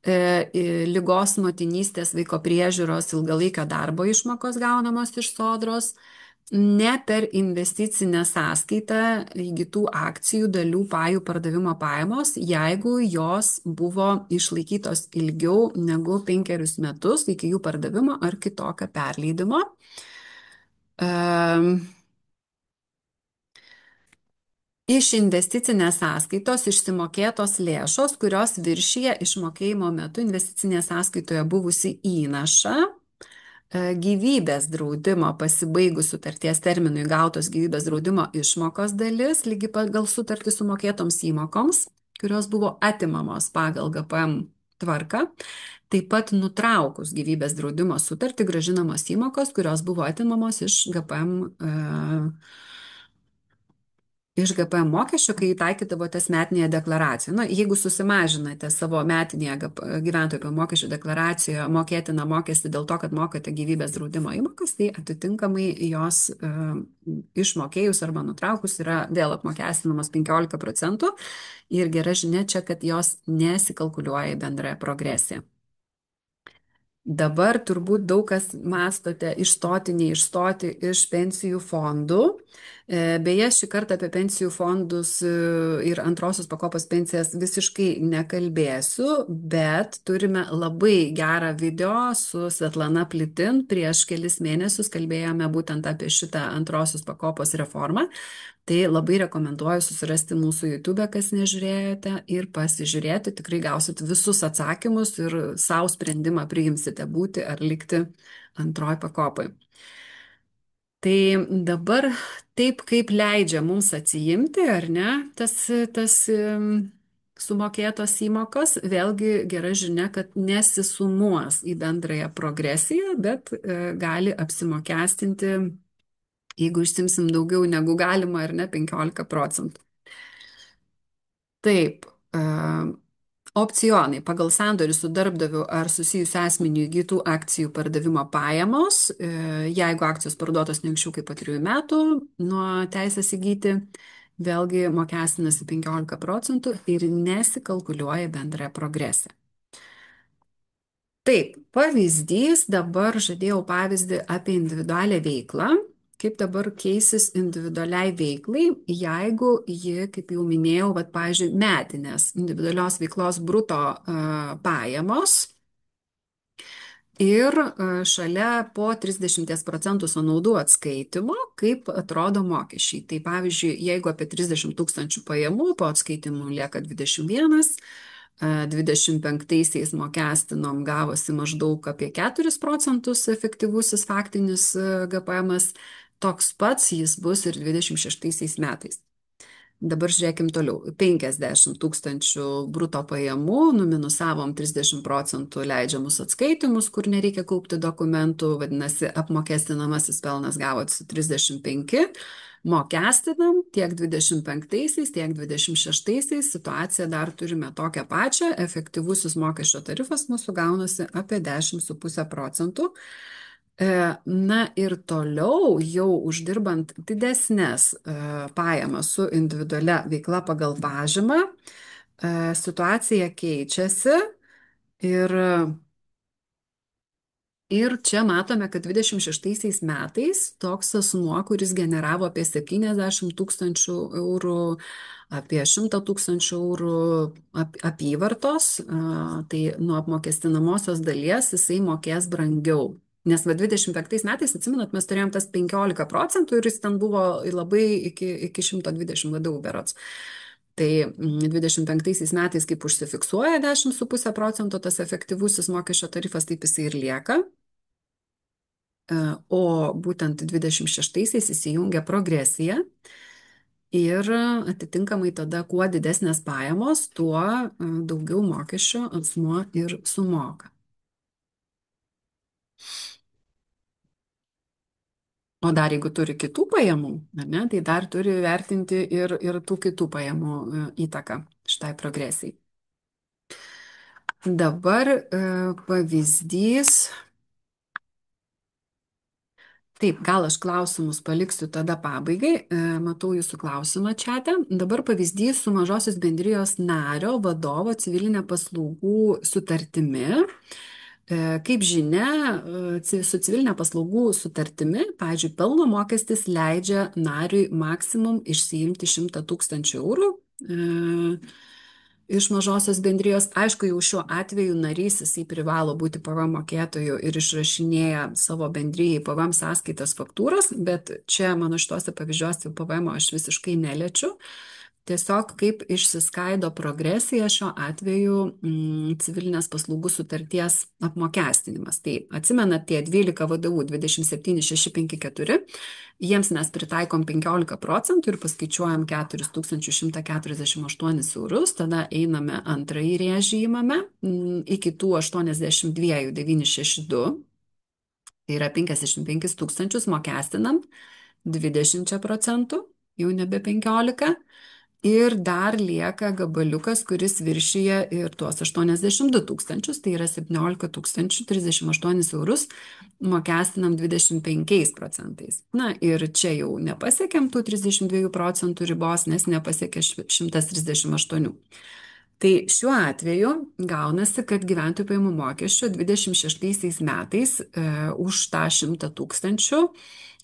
ligos, motinystės, vaiko priežiūros, ilgalaikio darbo išmokos gaunamos iš sodros ne per investicinę sąskaitą įgytų akcijų dalių pajų pardavimo pajamos, jeigu jos buvo išlaikytos ilgiau negu 5 metus iki jų pardavimo ar kitokio perleidimo. Ehm, Iš investicinės sąskaitos išsimokėtos lėšos, kurios viršyje išmokėjimo metu investicinėje sąskaitoje buvusi įnašą, gyvybės draudimo pasibaigus sutarties terminui gautos gyvybės draudimo išmokos dalis, lygi pagal sutartį sumokėtoms įmokoms, kurios buvo atimamos pagal GPM tvarką, taip pat nutraukus gyvybės draudimo sutartį gražinamos įmokos, kurios buvo atimamos iš GPM mokesčio, kai taikydavote metinėje deklaracijoje. Na, jeigu susimažinate savo metinėje gyventojų pajamų mokesčio deklaracijoje mokėtiną mokestį dėl to, kad mokate gyvybės draudimo įmokas, tai atitinkamai jos išmokėjus arba nutraukus yra vėl apmokestinamas 15%. Ir gera žinia čia, kad jos nesikalkuliuoja į bendrąją progresiją. Dabar turbūt daug kas mastote išstoti, neišstoti iš pensijų fondų. Beje, šį kartą apie pensijų fondus ir antrosios pakopos pensijas visiškai nekalbėsiu, bet turime labai gerą video su Svetlana Plitin. Prieš kelis mėnesius kalbėjome būtent apie šitą antrosios pakopos reformą. Tai labai rekomenduoju susirasti mūsų YouTube, kas nežiūrėjote, ir pasižiūrėti. Tikrai gausit visus atsakymus ir savo sprendimą priimsite būti ar likti antroji pakopai. Tai dabar taip, kaip leidžia mums atsijimti, ar ne, tas sumokėtos įmokos, vėlgi gera žinia, kad nesisumuos į bendrąją progresiją, bet gali apsimokestinti, jeigu išsimsim daugiau negu galima, ar ne, 15%. Taip, opcionai pagal sandorį su darbdaviu ar susijusiu asmeniu įgytų akcijų pardavimo pajamos, jeigu akcijos parduotos ne anksčiau kaip po 3 metų nuo teisės įgyti, vėlgi mokestinasi 15% ir nesikalkuliuoja bendrąją progresiją. Taip, pavyzdys, dabar žadėjau pavyzdį apie individualią veiklą, kaip dabar keisis individualiai veiklai, jeigu ji, kaip jau minėjau, pavyzdžiui, metinės individualios veiklos bruto pajamos ir šalia po 30% sąnaudų atskaitimo, kaip atrodo mokesčiai. Tai pavyzdžiui, jeigu apie 30 000 pajamų, po atskaitimų lieka 21, 25-aisiais mokestinom gavosi maždaug apie 4% efektyvusis faktinis GPM-as, toks pats jis bus ir 26 metais. Dabar žiūrėkim toliau. 50 000 bruto pajamų, numinusavom 30% leidžiamus atskaitimus, kur nereikia kaupti dokumentų, vadinasi, apmokestinamasis pelnas gavosi 35, mokestinam tiek 25-aisiais, tiek 26-aisiais, situaciją dar turime tokią pačią, efektyvusis mokesčio tarifas mūsų gaunasi apie 10,5%. Na ir toliau, jau uždirbant didesnės pajamas su individualia veikla pagal pažymą, situacija keičiasi ir čia matome, kad 26 metais toks asmuo, kuris generavo apie 70 000 eurų, apie 100 000 eurų apyvartos, tai nuo apmokestinamosios dalies jisai mokės brangiau. Nes 25 metais, atsimenat, mes turėjom tas 15% ir jis ten buvo labai iki 120 VDU berods. Tai 25 metais, kaip užsifiksuoja 10,5%, tas efektyvusis mokesčio tarifas, taip jisai ir lieka. O būtent 26-aisiais įsijungia progresija ir atitinkamai tada, kuo didesnės pajamos, tuo daugiau mokesčio asmuo ir sumoka. O dar jeigu turi kitų pajamų, ne, tai dar turi vertinti ir tų kitų pajamų įtaką šitai progresijai. Dabar pavyzdys. Taip, gal aš klausimus paliksiu tada pabaigai. Matau jūsų klausimą čiate. Dabar pavyzdys su mažosios bendrijos nario vadovo civilinė paslaugų sutartimi. Kaip žinia, su civilinė paslaugų sutartimi, pavyzdžiui, pelno mokestis leidžia nariui maksimum išsiimti 100 tūkstančių eurų iš mažosios bendrijos. Aišku, jau šiuo atveju narys jisai privalo būti PVM mokėtoju ir išrašinėja savo bendryjai PVM sąskaitas faktūras, bet čia mano šituose pavyzdžiuose jau PVM aš visiškai neliečiu. Tiesiog kaip išsiskaido progresija šiuo atveju civilinės paslaugų sutarties apmokestinimas. Tai atsimenat tie 12 VDU 27654, jiems mes pritaikom 15% ir paskaičiuojam 4148 eurus, tada einame antrąjį rėžį įmame iki tų 82 962, tai yra 55 tūkstančius mokestinam 20%, jau nebe 15. Ir dar lieka gabaliukas, kuris viršyje ir tuos 82 tūkstančius, tai yra 17 038 eurus, mokestinam 25%. Na ir čia jau nepasiekėm tų 32% ribos, nes nepasiekė 138. Tai šiuo atveju gaunasi, kad gyventojų pajamų mokesčio 26 metais už tą 100 tūkstančių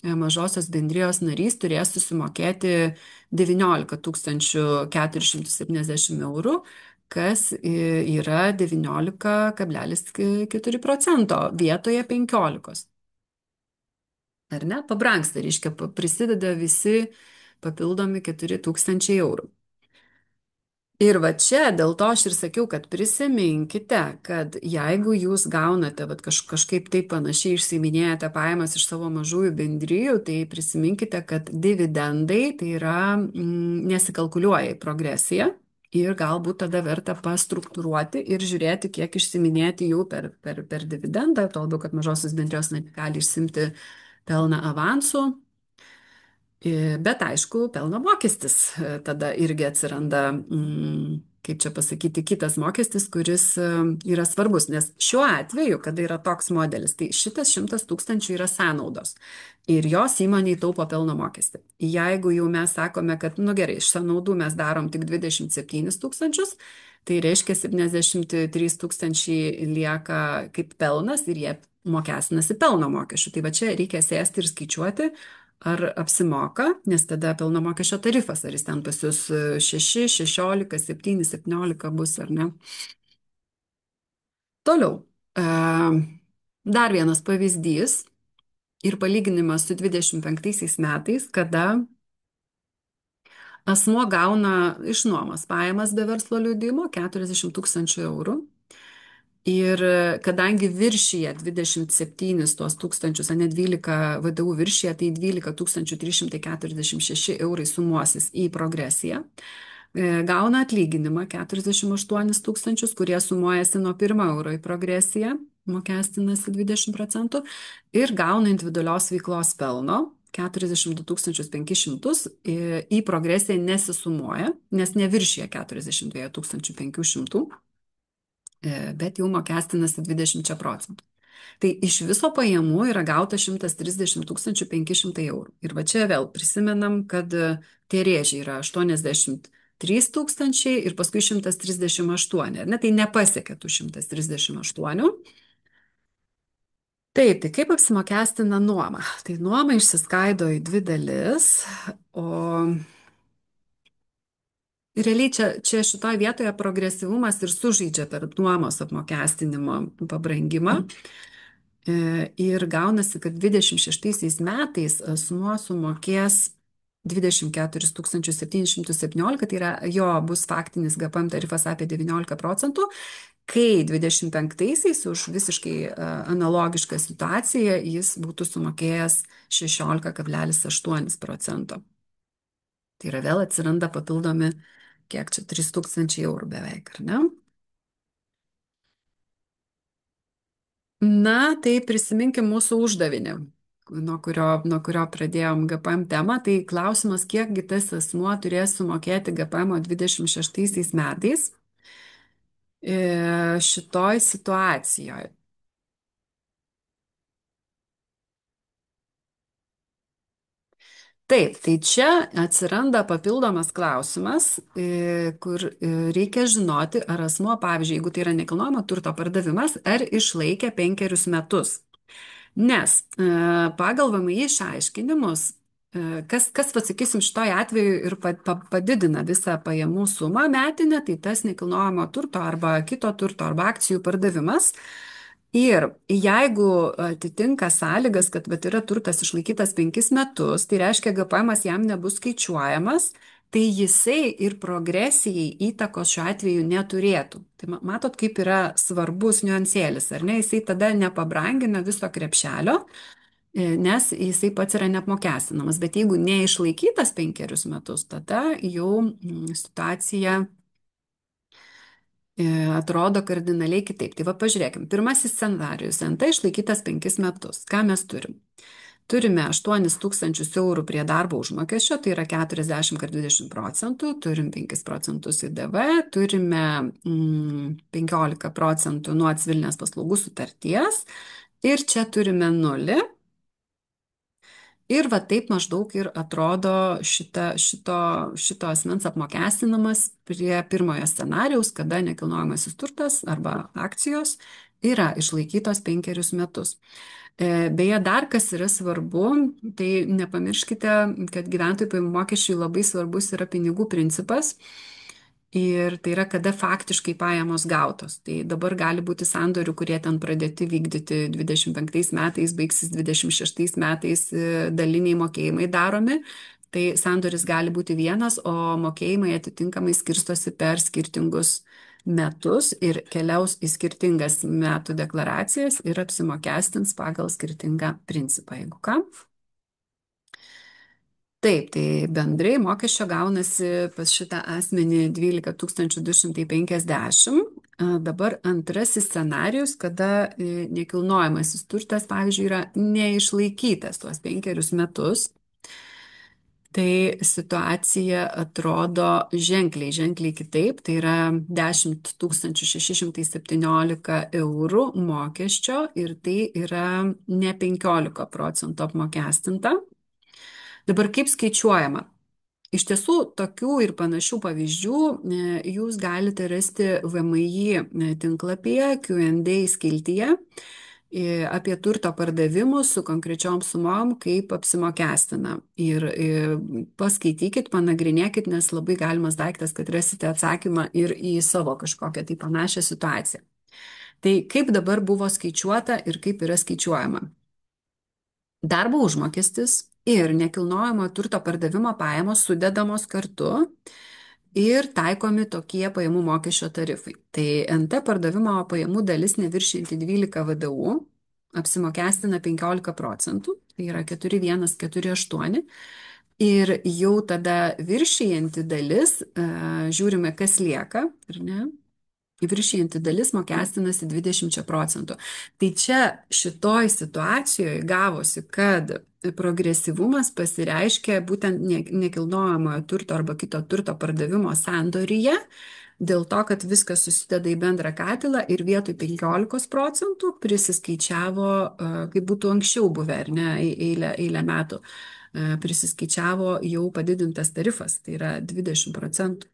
mažosios bendrijos narys turės susimokėti 19 470 eurų, kas yra 19,4% vietoje 15. Ar ne? Pabrangsta, reiškia, prisideda visi papildomi 4000 eurų. Ir va čia dėl to aš ir sakiau, kad prisiminkite, kad jeigu jūs gaunate kažkaip taip panašiai išsiminėjate pajamas iš savo mažųjų bendrijų, tai prisiminkite, kad dividendai tai yra nesikalkuliuoja į progresiją ir galbūt tada verta pastruktūruoti ir žiūrėti, kiek išsiminėti jau per dividendą, tuo labiau, kad mažosios bendrijos gali išsimti pelną avansų. Bet aišku, pelno mokestis tada irgi atsiranda, kaip čia pasakyti, kitas mokestis, kuris yra svarbus, nes šiuo atveju, kada yra toks modelis, tai šitas 100 tūkstančių yra sąnaudos ir jos įmoniai taupo pelno mokestį. Jeigu jau mes sakome, kad, nu gerai, iš sąnaudų mes darom tik 27 tūkstančius, tai reiškia 73 tūkstančiai lieka kaip pelnas ir jie mokestinasi pelno mokesčiu. Tai va čia reikia sėsti ir skaičiuoti, ar apsimoka, nes tada pelno mokesčio tarifas, ar jis ten pas jūs 6, 16, 7, 17 bus ar ne. Toliau. Dar vienas pavyzdys ir palyginimas su 25 metais, kada asmuo gauna iš nuomos pajamas be verslo liudijimo 40 tūkstančių eurų. Ir kadangi viršyje 27 tuos tūkstančius, o ne 12 VDU viršyje, tai 12 346 eurai sumuosis į progresiją. Gauna atlyginimą 48 tūkstančius, kurie sumuojasi nuo 1 euro į progresiją, mokestinasi 20% ir gauna individualios veiklos pelno 42 500 į progresiją nesisumuoja, nes neviršyje 42 500, bet jau mokestinasi 20%. Tai iš viso pajamų yra gauta 130 500 eurų. Ir va čia vėl prisimenam, kad tie rėžiai yra 83 tūkstančiai ir paskui 138. Ne, tai nepasiekia tų 138. Taip, tai kaip apsimokestina nuoma? Tai nuoma išsiskaido į dvi dalis, o realiai čia šitoje vietoje progresyvumas ir sužaidžia per nuomos apmokestinimo pabrangimą. Ir gaunasi, kad 26 metais asmuo sumokės 24 717, tai yra jo bus faktinis GPM tarifas apie 19%, kai 25-aisiais už visiškai analogišką situaciją jis būtų sumokėjęs 16,8%. Tai yra vėl atsiranda papildomi, kiek čia, 3000 eurų beveik, ar ne? Na, tai prisiminkim mūsų uždavinį, nuo kurio pradėjom GPM temą. Tai klausimas, kiekgi tas asmuo turės sumokėti GPM 26 metais šitoj situacijoje. Taip, tai čia atsiranda papildomas klausimas, kur reikia žinoti, ar asmuo, pavyzdžiui, jeigu tai yra nekilnojamo turto pardavimas, ar išlaikė 5 metus. Nes pagal VMI išaiškinimus, kas pasakysim, šitoj atveju ir padidina visą pajamų sumą metinę, tai tas nekilnojamo turto arba kito turto arba akcijų pardavimas. Ir jeigu atitinka sąlygas, kad vat, yra turtas išlaikytas 5 metus, tai reiškia, GPM jam nebus skaičiuojamas, tai jisai ir progresijai įtakos šiuo atveju neturėtų. Tai matot, kaip yra svarbus niuansėlis, ar ne? Jisai tada nepabrangina viso krepšelio, nes jisai pats yra neapmokestinamas. Bet jeigu neišlaikytas 5 metus, tada jau situacija atrodo kardinaliai kitaip. Tai va pažiūrėkim, pirmasis scenarius, NT išlaikytas 5 metus. Ką mes turim? Turime 8 000 eurų prie darbo užmokesčio, tai yra 40,20 procentų, turim 5 procentus IDV, turime 15 procentų nuo civilinės paslaugų sutarties ir čia turime 0. Ir va taip maždaug ir atrodo šito asmens apmokestinamas prie pirmojo scenarijaus, kada nekilnojamasis turtas arba akcijos yra išlaikytos 5 metus. Beje, dar kas yra svarbu, tai nepamirškite, kad gyventojų pajamų mokesčiui labai svarbus yra pinigų principas. Ir tai yra, kada faktiškai pajamos gautos. Tai dabar gali būti sandorių, kurie ten pradėti vykdyti 25 metais, baigsis 26 metais, daliniai mokėjimai daromi. Tai sandoris gali būti vienas, o mokėjimai atitinkamai skirstosi per skirtingus metus ir keliaus į skirtingas metų deklaracijas ir apsimokestins pagal skirtingą principą. Jeigu ką. Taip, tai bendrai mokesčio gaunasi pas šitą asmenį 12 250. Dabar antrasis scenarius, kada nekilnojamasis turtas, pavyzdžiui, yra neišlaikytas tuos 5 metus. Tai situacija atrodo ženkliai, ženkliai kitaip. Tai yra 10 617 eurų mokesčio ir tai yra ne 15 procentų apmokestinta. Dabar kaip skaičiuojama? Iš tiesų, tokių ir panašių pavyzdžių jūs galite rasti VMI tinklapyje, Q&A skiltyje apie turto pardavimus su konkrečiom sumom, kaip apsimokestina. Ir paskaitykit, panagrinėkit, nes labai galimas daiktas, kad rasite atsakymą ir į savo kažkokią tai panašią situaciją. Tai kaip dabar buvo skaičiuota ir kaip yra skaičiuojama? Darbo užmokestis ir nekilnojamo turto pardavimo pajamos sudedamos kartu ir taikomi tokie pajamų mokesčio tarifai. Tai NT pardavimo pajamų dalis neviršinti 12 VDU apsimokestina 15 procentų, tai yra 4148. Ir jau tada viršijanti dalis, žiūrime, kas lieka, ar ne? Viršijanti dalis mokestinasi 20 procentų. Tai čia šitoj situacijoje gavosi, kad progresyvumas pasireiškia būtent nekilnojamojo turto arba kito turto pardavimo sandoryje, dėl to, kad viskas susideda į bendrą katilą ir vietoj 15 procentų prisiskaičiavo, kaip būtų anksčiau buvę, ar ne, eilę metų, prisiskaičiavo jau padidintas tarifas, tai yra 20 procentų.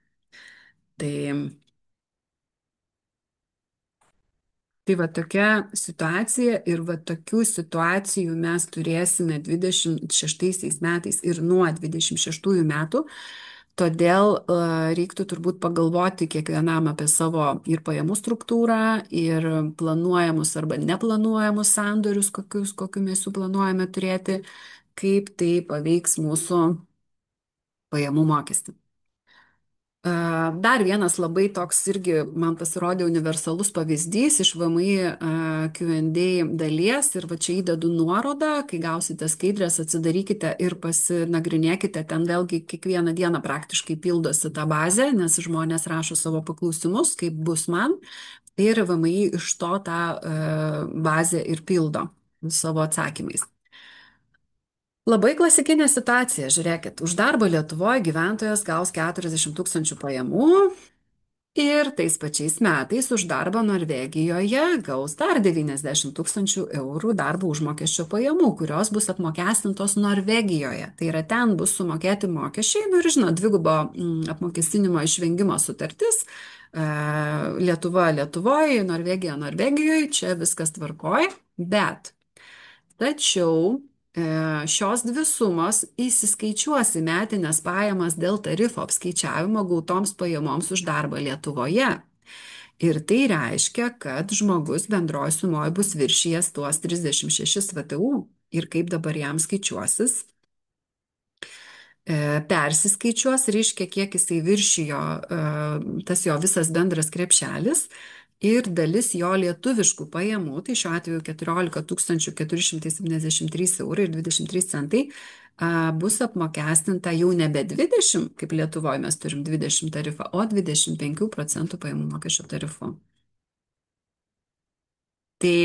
Tai va tokia situacija ir va tokių situacijų mes turėsime 26 metais ir nuo 26 metų. Todėl reiktų turbūt pagalvoti kiekvienam apie savo ir pajamų struktūrą, ir planuojamus arba neplanuojamus sandorius, kokiu mes jų planuojame turėti, kaip tai paveiks mūsų pajamų mokestį. Dar vienas labai toks irgi man pasirodė universalus pavyzdys iš VMI Q&A dalies ir va čia įdedu nuorodą, kai gausite skaidrės, atsidarykite ir pasinagrinėkite, ten vėlgi kiekvieną dieną praktiškai pildosi tą bazę, nes žmonės rašo savo paklausimus, kaip bus man, ir VMI iš to tą bazę ir pildo savo atsakymais. Labai klasikinė situacija, žiūrėkit, už darbą Lietuvoje gyventojas gaus 40 000 pajamų, Ir tais pačiais metais už darbą Norvegijoje gaus dar 90 tūkstančių eurų darbo užmokesčio pajamų, kurios bus apmokestintos Norvegijoje. Tai yra ten bus sumokėti mokesčiai, nu ir žinot, dvigubo apmokestinimo išvengimo sutartis. Lietuva Lietuvoje, Norvegija Norvegijoje, čia viskas tvarkoj, bet tačiau šios dvi sumos įsiskaičiuos į metinės pajamas dėl tarifo apskaičiavimo gautoms pajamoms už darbą Lietuvoje. Ir tai reiškia, kad žmogus bendroji sumoje bus viršijęs tuos 36 VTU. Ir kaip dabar jam skaičiuosis? Persiskaičiuos, reiškia, kiek jisai viršijo tas jo visas bendras krepšelis ir dalis jo lietuviškų pajamų, tai šiuo atveju 14 473 eurai ir 23 centai, bus apmokestinta jau nebe 20, kaip Lietuvoje mes turim 20 tarifą, o 25% pajamų mokesčio tarifu. Tai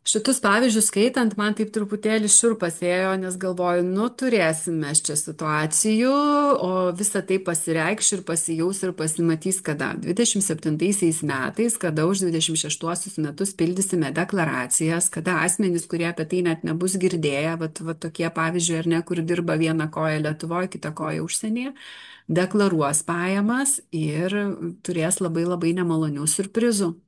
šitus pavyzdžius skaitant, man taip truputėlį šiurpas ėjo, nes galvoju, nu turėsim mes čia situacijų, o visa tai pasireikš ir pasijaus ir pasimatys kada. 27 metais, kada už 26 metus pildysime deklaracijas, kada asmenys, kurie apie tai net nebus girdėję, va tokie pavyzdžiui, ar ne, kur dirba viena koja Lietuvoje, kita koja užsienyje, deklaruos pajamas ir turės labai labai nemalonių surprizų.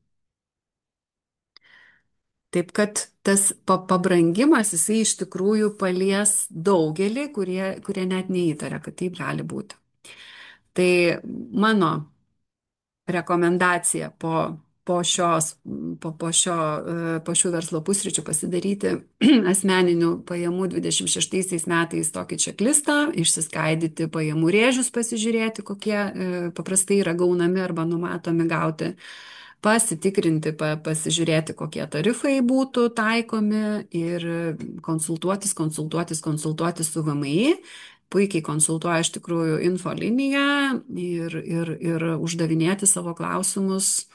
Taip kad tas pabrangimas, jisai iš tikrųjų palies daugelį, kurie net neįtaria, kad taip gali būti. Tai mano rekomendacija po šių verslo pusryčių pasidaryti asmeninių pajamų 26 metais tokį čeklistą, išsiskaidyti pajamų rėžius, pasižiūrėti, kokie paprastai yra gaunami arba numatomi gauti, pasitikrinti, pasižiūrėti, kokie tarifai būtų taikomi ir konsultuotis su VMI. Puikiai konsultuoja iš tikrųjų infolinija ir uždavinėti savo klausimus,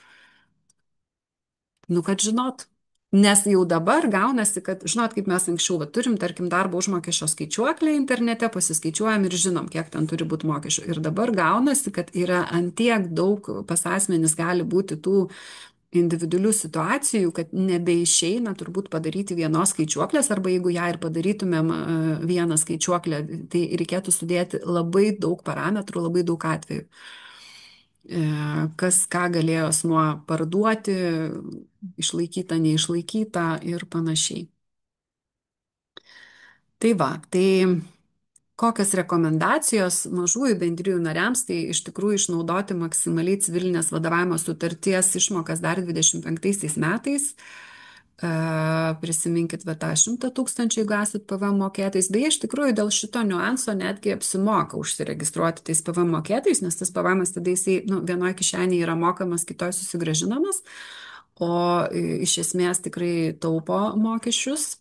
nu, kad žinot. Nes jau dabar gaunasi, kad, žinot, kaip mes anksčiau, turim, tarkim, darbo užmokesčio skaičiuoklę internete, pasiskaičiuojam ir žinom, kiek ten turi būti mokesčių. Ir dabar gaunasi, kad yra antiek daug pas asmenis gali būti tų individualių situacijų, kad nebeišeina turbūt padaryti vienos skaičiuoklės, arba jeigu ją ir padarytumėm vieną skaičiuoklę, tai reikėtų sudėti labai daug parametrų, labai daug atvejų. Kas ką galėjo asmuo parduoti, išlaikyta, neišlaikyta ir panašiai. Tai va, tai kokios rekomendacijos mažųjų bendrijų nariams, tai iš tikrųjų išnaudoti maksimaliai civilinės vadovavimo sutarties išmokas dar 25 metais. Prisiminkit va tą 100 000, jeigu esat PVM mokėtais. Beje, iš tikrųjų dėl šito niuanso netgi apsimoka užsiregistruoti tais PVM mokėtais, nes tas PVM tada jisai vienoje kišenėje yra mokamas, kitoje susigražinamas, o iš esmės tikrai taupo mokesčius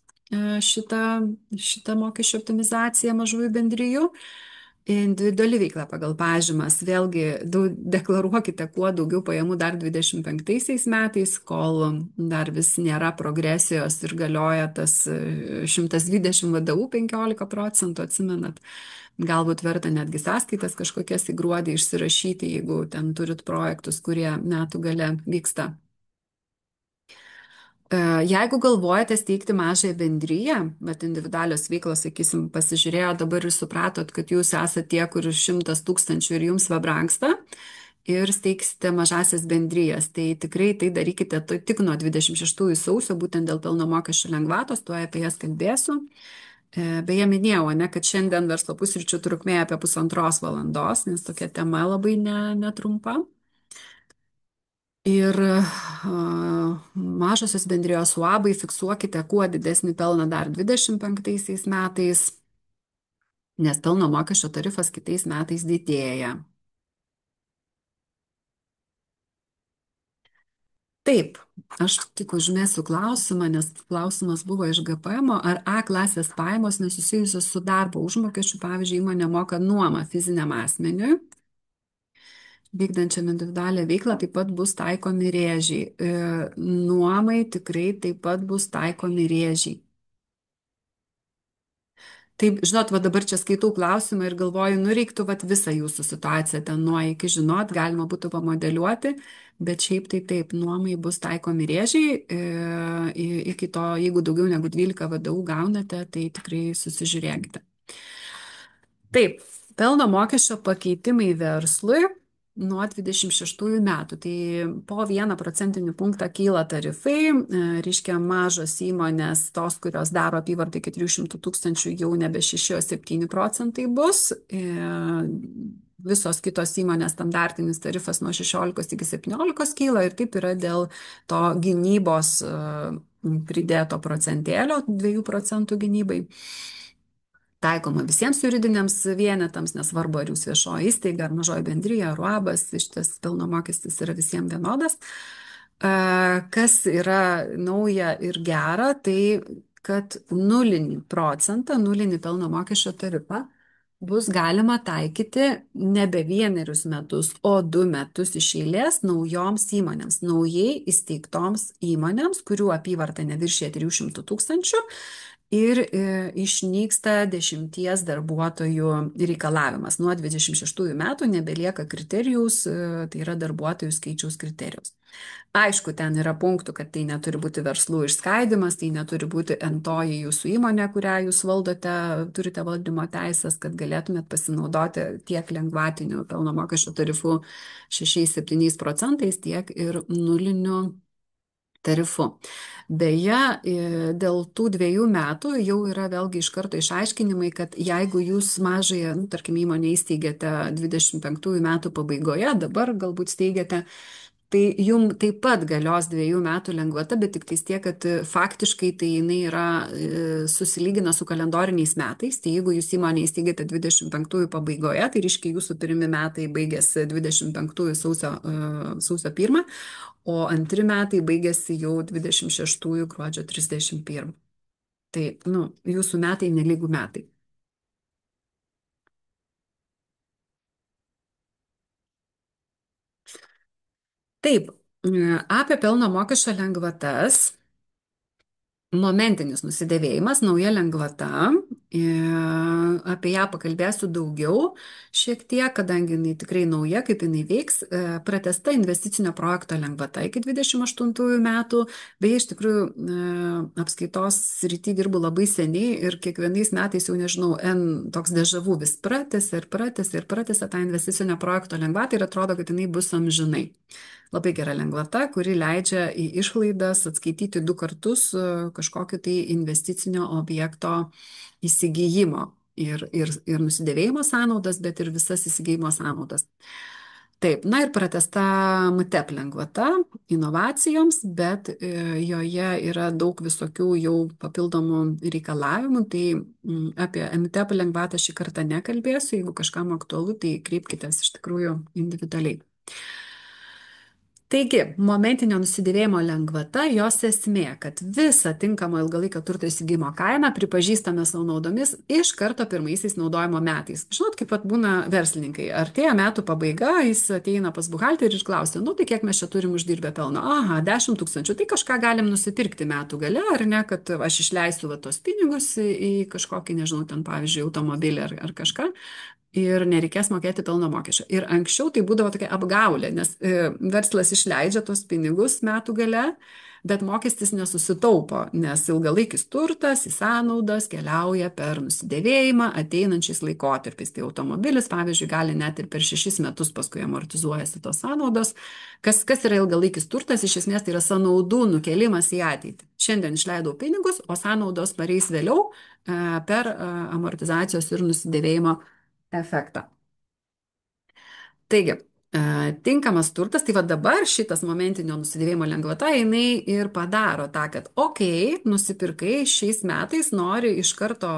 šitą mokesčio optimizaciją mažųjų bendrijų. Individuali veikla pagal pažymas. Vėlgi, deklaruokite kuo daugiau pajamų dar 25 metais, kol dar vis nėra progresijos ir galioja tas 120 VDU 15%, atsimenat. Galbūt verta netgi sąskaitas kažkokias į gruodį išsirašyti, jeigu ten turit projektus, kurie metų gale vyksta. Jeigu galvojate steigti mažąją bendryją, bet individualios veiklos, sakysim, pasižiūrėjo dabar ir supratot, kad jūs esate tie, kur 100 000 ir jums brangsta ir steigsite mažasias bendryjas, tai tikrai tai darykite tik nuo 26 sausio, būtent dėl pelno mokesčio lengvatos, tuo apie jas kalbėsiu. Beje, minėjau, kad šiandien verslo pusryčių trukmė apie 1,5 valandos, nes tokia tema labai netrumpa. Ir mažosios bendrijos UABai fiksuokite kuo didesnį pelną dar 25 metais, nes pelno mokesčio tarifas kitais metais didėja. Taip, aš tik užmėsiu klausimą, nes klausimas buvo iš GPM, ar A klasės pajamos nesusijusios su darbo užmokesčiu, pavyzdžiui, įmonė moka nuomą fiziniam asmeniui. Vykdančiam individualią veiklą taip pat bus taikomi rėžiai. Nuomai tikrai taip pat bus taikomi rėžiai. Taip, žinot, va dabar čia skaitau klausimą ir galvoju, nu reiktų va visą jūsų situaciją ten nuo iki žinot, galima būtų pamodeliuoti, bet šiaip tai taip, nuomai bus taikomi rėžiai, iki to, jeigu daugiau negu 12 VDU gaunate, tai tikrai susižiūrėkite. Taip, pelno mokesčio pakeitimai verslui nuo 26 metų. Tai po 1 procentinį punktą kyla tarifai, reiškia mažos įmonės, tos, kurios daro apyvartą iki 300 tūkstančių, jau nebe 6, o 7 procentai bus. Visos kitos įmonės standartinis tarifas nuo 16 iki 17 kyla ir taip yra dėl to gynybos pridėto procentėlio, 2 procentų gynybai. Taikoma visiems juridiniams vienetams, nesvarbu, ar jūs viešoji įstaiga, ar mažoji bendryja, ar UABas, šitas pelno mokestis yra visiems vienodas. Kas yra nauja ir gera, tai kad 0 procentą, nulinį pelno mokesčio tarifą bus galima taikyti nebe 1 metus, o 2 metus iš eilės naujoms įmonėms, naujai įsteigtoms įmonėms, kurių apyvarta neviršė 300 tūkstančių. Ir išnyksta 10 darbuotojų reikalavimas. Nuo 26 metų nebelieka kriterijaus, tai yra darbuotojų skaičiaus kriterijaus. Aišku, ten yra punktų, kad tai neturi būti verslų išskaidimas, tai neturi būti entoji jūsų įmonė, kurią jūs valdote, turite valdymo teisės, kad galėtumėt pasinaudoti tiek lengvatinių pelno mokesčio tarifų 6-7 procentais, tiek ir nuliniu tarifu. Beje, dėl tų 2 metų jau yra vėlgi iš karto išaiškinimai, kad jeigu jūs mažąją, tarkim, įmonę įsteigėte 25 metų pabaigoje, dabar galbūt steigiate, tai jum taip pat galios 2 metų lengvata, bet tik tais tiek, kad faktiškai tai jinai yra susilygina su kalendoriniais metais. Tai jeigu jūs įmonę įsteigėte 25 pabaigoje, tai reiškia jūsų pirmi metai baigėsi 25 sausio 1, o antri metai baigėsi jau 26 gruodžio 31. Tai, jūsų metai nelygų metai. Taip, apie pelno mokesčio lengvatas. Momentinis nusidėvėjimas, nauja lengvata, apie ją pakalbėsiu daugiau šiek tiek, kadangi jinai tikrai nauja, kaip jinai veiks, pratęsta investicinio projekto lengvata iki 28 metų, beje, iš tikrųjų apskaitos srity dirbu labai seniai ir kiekvienais metais jau nežinau, toks dežavų vis pratęsia tą investicinio projekto lengvatą ir atrodo, kad jinai bus amžinai. Labai gera lengvata, kuri leidžia į išlaidas atskaityti 2 kartus kažkokio tai investicinio objekto įsigijimo ir nusidėvėjimo sąnaudas, bet ir visas įsigijimo sąnaudas. Taip, ir pratęsta MTEP lengvata inovacijoms, bet joje yra daug visokių jau papildomų reikalavimų, tai apie MTEP lengvatą šį kartą nekalbėsiu, jeigu kažkam aktualu, tai kreipkitės iš tikrųjų individualiai. Taigi, momentinio nusidėvėjimo lengvata, jos esmė, kad visą tinkamą ilgalaikio turto įsigijimo kainą pripažįstame savo naudomis iš karto pirmaisiais naudojimo metais. Žinot, kaip pat būna verslininkai. Artėja metų pabaiga, jis ateina pas buhalterį ir klausia, tai kiek mes čia turim uždirbę pelno? Aha, 10 tūkstančių, tai kažką galim nusipirkti metų gale, ar ne, kad aš išleisiu tos pinigus į kažkokį, nežinau, ten pavyzdžiui, automobilį ar kažką. Ir nereikės mokėti pelno mokesčio. Ir anksčiau tai būdavo tokia apgaulė, nes verslas išleidžia tos pinigus metų gale, bet mokestis nesusitaupo, nes ilgalaikis turtas į sąnaudas keliauja per nusidėvėjimą ateinančiais laikotarpiais. Tai automobilis, pavyzdžiui, gali net ir per 6 metus paskui amortizuojasi tos sąnaudos. Kas yra ilgalaikis turtas? Iš esmės tai yra sąnaudų nukelimas į ateitį. Šiandien išleidau pinigus, o sąnaudos pareis vėliau per amortizacijos ir nusidėvėjimo efektą. Taigi, tinkamas turtas, tai va dabar šitas momentinio nusidėvėjimo lengvata, jinai ir padaro tą, kad nusipirkai šiais metais, nori iš karto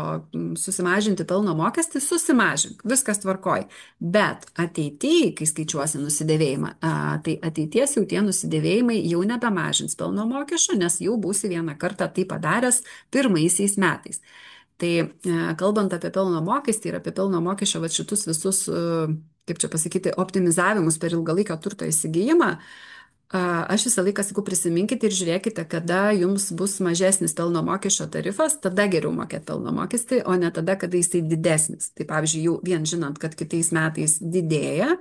susimažinti pelno mokestį, susimažink, viskas tvarkoj. Bet ateityje, kai skaičiuosi nusidėvėjimą, tai ateities jau tie nusidėvėjimai jau nebemažins pelno mokesčio, nes jau būsi vieną kartą tai padaręs pirmaisiais metais. Tai kalbant apie pelno mokestį ir apie pelno mokesčio šitus visus, kaip čia pasakyti, optimizavimus per ilgalaikio turto įsigijimą, Aš visą laiką sakau, prisiminkite ir žiūrėkite, kada jums bus mažesnis pelno mokesčio tarifas, tada geriau mokėti pelno mokestį, o ne tada, kada jisai didesnis. Tai pavyzdžiui, jau vien žinant, kad kitais metais didėja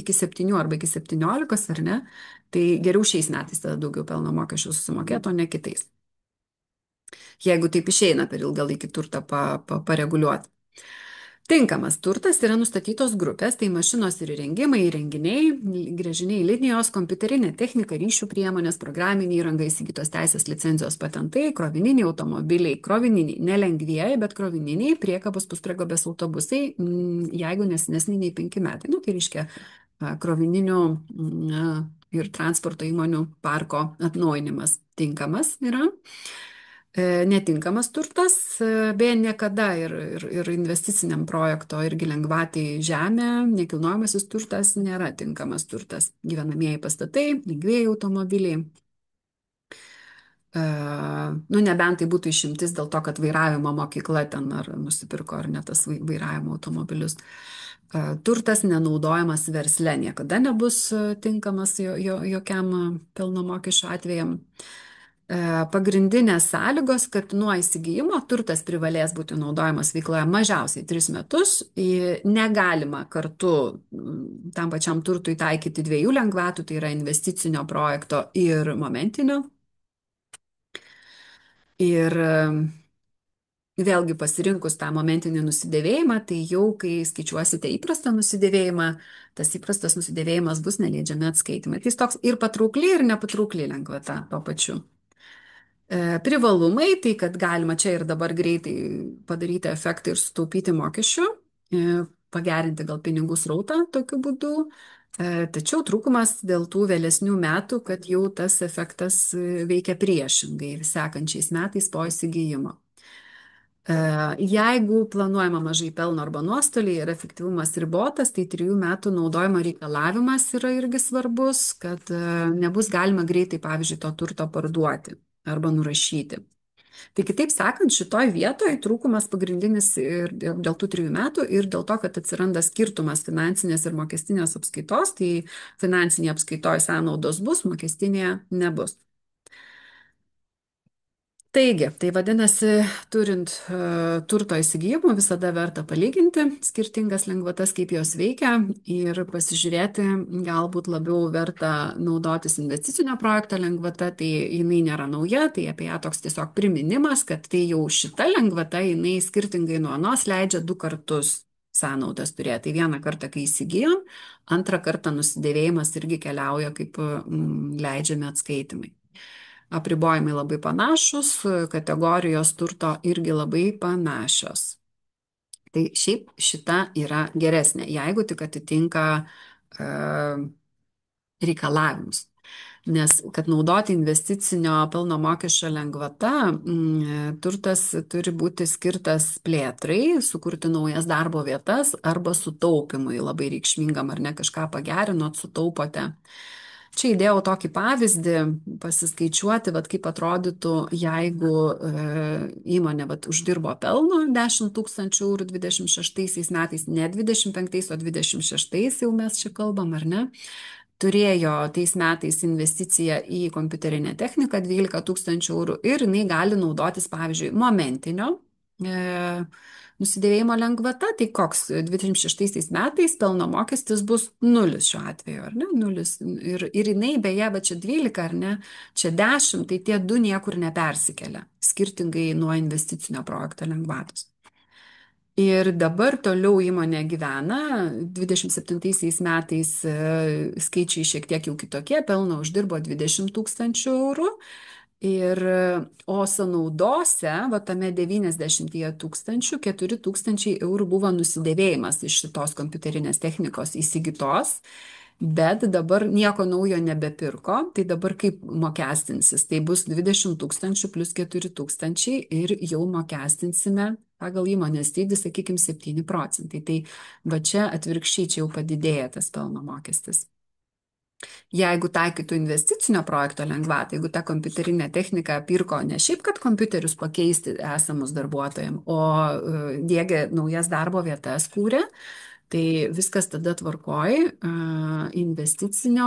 iki 7 arba iki 17, ar ne, tai geriau šiais metais tada daugiau pelno mokesčių susimokėti, o ne kitais. Jeigu taip išeina per ilgalaikį turtą pareguliuoti. Tinkamas turtas yra nustatytos grupės, tai mašinos ir įrengimai, įrenginiai, gręžiniai linijos, kompiuterinė technika, ryšių priemonės, programinė įranga, įsigytos teisės, licenzijos, patentai, krovininiai automobiliai, krovininiai, nelengvieji, bet krovininiai, priekabos puspriekabės autobusai, jeigu nesnesni nei 5 metai. Nu, tai reiškia krovininių ir transporto įmonių parko atnaujinimas tinkamas yra. Netinkamas turtas, beje, niekada ir investiciniam projekto irgi lengvatai žemė, nekilnojamasis turtas nėra tinkamas turtas. Gyvenamieji pastatai, lengvieji automobiliai. Nu, nebent tai būtų išimtis dėl to, kad vairavimo mokykla ten ar nusipirko ar ne tas vairavimo automobilius. Turtas nenaudojamas versle niekada nebus tinkamas jokiam pelno mokesčio atvejam. Pagrindinės sąlygos, kad nuo įsigijimo turtas privalės būti naudojamas veikloje mažiausiai 3 metus. Negalima kartu tam pačiam turtui taikyti 2 lengvatų, tai yra investicinio projekto ir momentinio. Ir vėlgi pasirinkus tą momentinį nusidėvėjimą, tai jau kai skaičiuosite įprastą nusidėvėjimą, tas įprastas nusidėvėjimas bus neleidžiami atskaitimai. Tai jis toks ir patraukli, ir nepatraukli lengvata tuo pačiu. Privalumai, tai kad galima čia ir dabar greitai padaryti efektą ir sutaupyti mokesčių, pagerinti gal pinigų srautą tokiu būdu. Tačiau trūkumas dėl tų vėlesnių metų, kad jau tas efektas veikia priešingai sekančiais metais po įsigijimo. Jeigu planuojama mažai pelno arba nuostoliai ir efektyvumas ribotas, tai 3 metų naudojimo reikalavimas yra irgi svarbus, kad nebus galima greitai, pavyzdžiui, to turto parduoti arba nurašyti. Tai kitaip sakant, šitoj vietoje trūkumas pagrindinis ir dėl tų 3 metų ir dėl to, kad atsiranda skirtumas finansinės ir mokestinės apskaitos, tai finansinėje apskaitoje sąnaudos bus, mokestinėje nebus. Taigi, tai vadinasi, turint turto įsigijimų visada verta palyginti skirtingas lengvatas, kaip jos veikia ir pasižiūrėti, galbūt labiau verta naudotis investicinio projekto lengvata, tai jinai nėra nauja, tai apie ją toks tiesiog priminimas, kad tai jau šita lengvata, jinai skirtingai nuo anos leidžia 2 kartus sąnaudas turėti. Tai 1 kartą, kai įsigijom, 2 kartą nusidėvėjimas irgi keliauja kaip leidžiami atskaitimai. Apribojimai labai panašus, kategorijos turto irgi labai panašios. Tai šiaip šita yra geresnė, jeigu tik atitinka reikalavimus. Nes kad naudoti investicinio pelno mokesčio lengvata, turtas turi būti skirtas plėtrai, sukurti naujas darbo vietas arba sutaupimui labai reikšmingam, ar ne kažką pagerinot, sutaupote. Čia įdėjau tokį pavyzdį pasiskaičiuoti, vat, kaip atrodytų, jeigu įmonė uždirbo pelno 10 000 eurų 26 metais, ne 25, o 26 jau mes čia kalbam, ar ne? Turėjo tais metais investiciją į kompiuterinę techniką 12 000 eurų ir jinai gali naudotis, pavyzdžiui, momentinio nusidėvėjimo lengvata, tai koks 26 metais pelno mokestis bus 0 šiuo atveju, ar ne? 0. Ir jinai beje, va čia 12, ar ne? Čia 10, tai tie 2 niekur nepersikelia, skirtingai nuo investicinio projekto lengvatos. Ir dabar toliau įmonė gyvena, 27 metais skaičiai šiek tiek jau kitokie, pelno uždirbo 20 000 eurų. O sąnaudose, va tame 90 000, 4 000 eurų buvo nusidėvėjimas iš šitos kompiuterinės technikos įsigytos, bet dabar nieko naujo nebepirko, tai dabar kaip mokestinsis, tai bus 20 000 plus 4 000 ir jau mokestinsime pagal įmonės dydį, sakykime, 7 procentai. Tai va čia atvirkščiai čia jau padidėja tas pelno mokestis. Jeigu taikytų investicinio projekto lengvatą, jeigu ta kompiuterinė technika pirko ne šiaip, kad kompiuterius pakeisti esamus darbuotojams, o dėgė naujas darbo vietas kūrė, Tai viskas tada tvarkoj, investicinio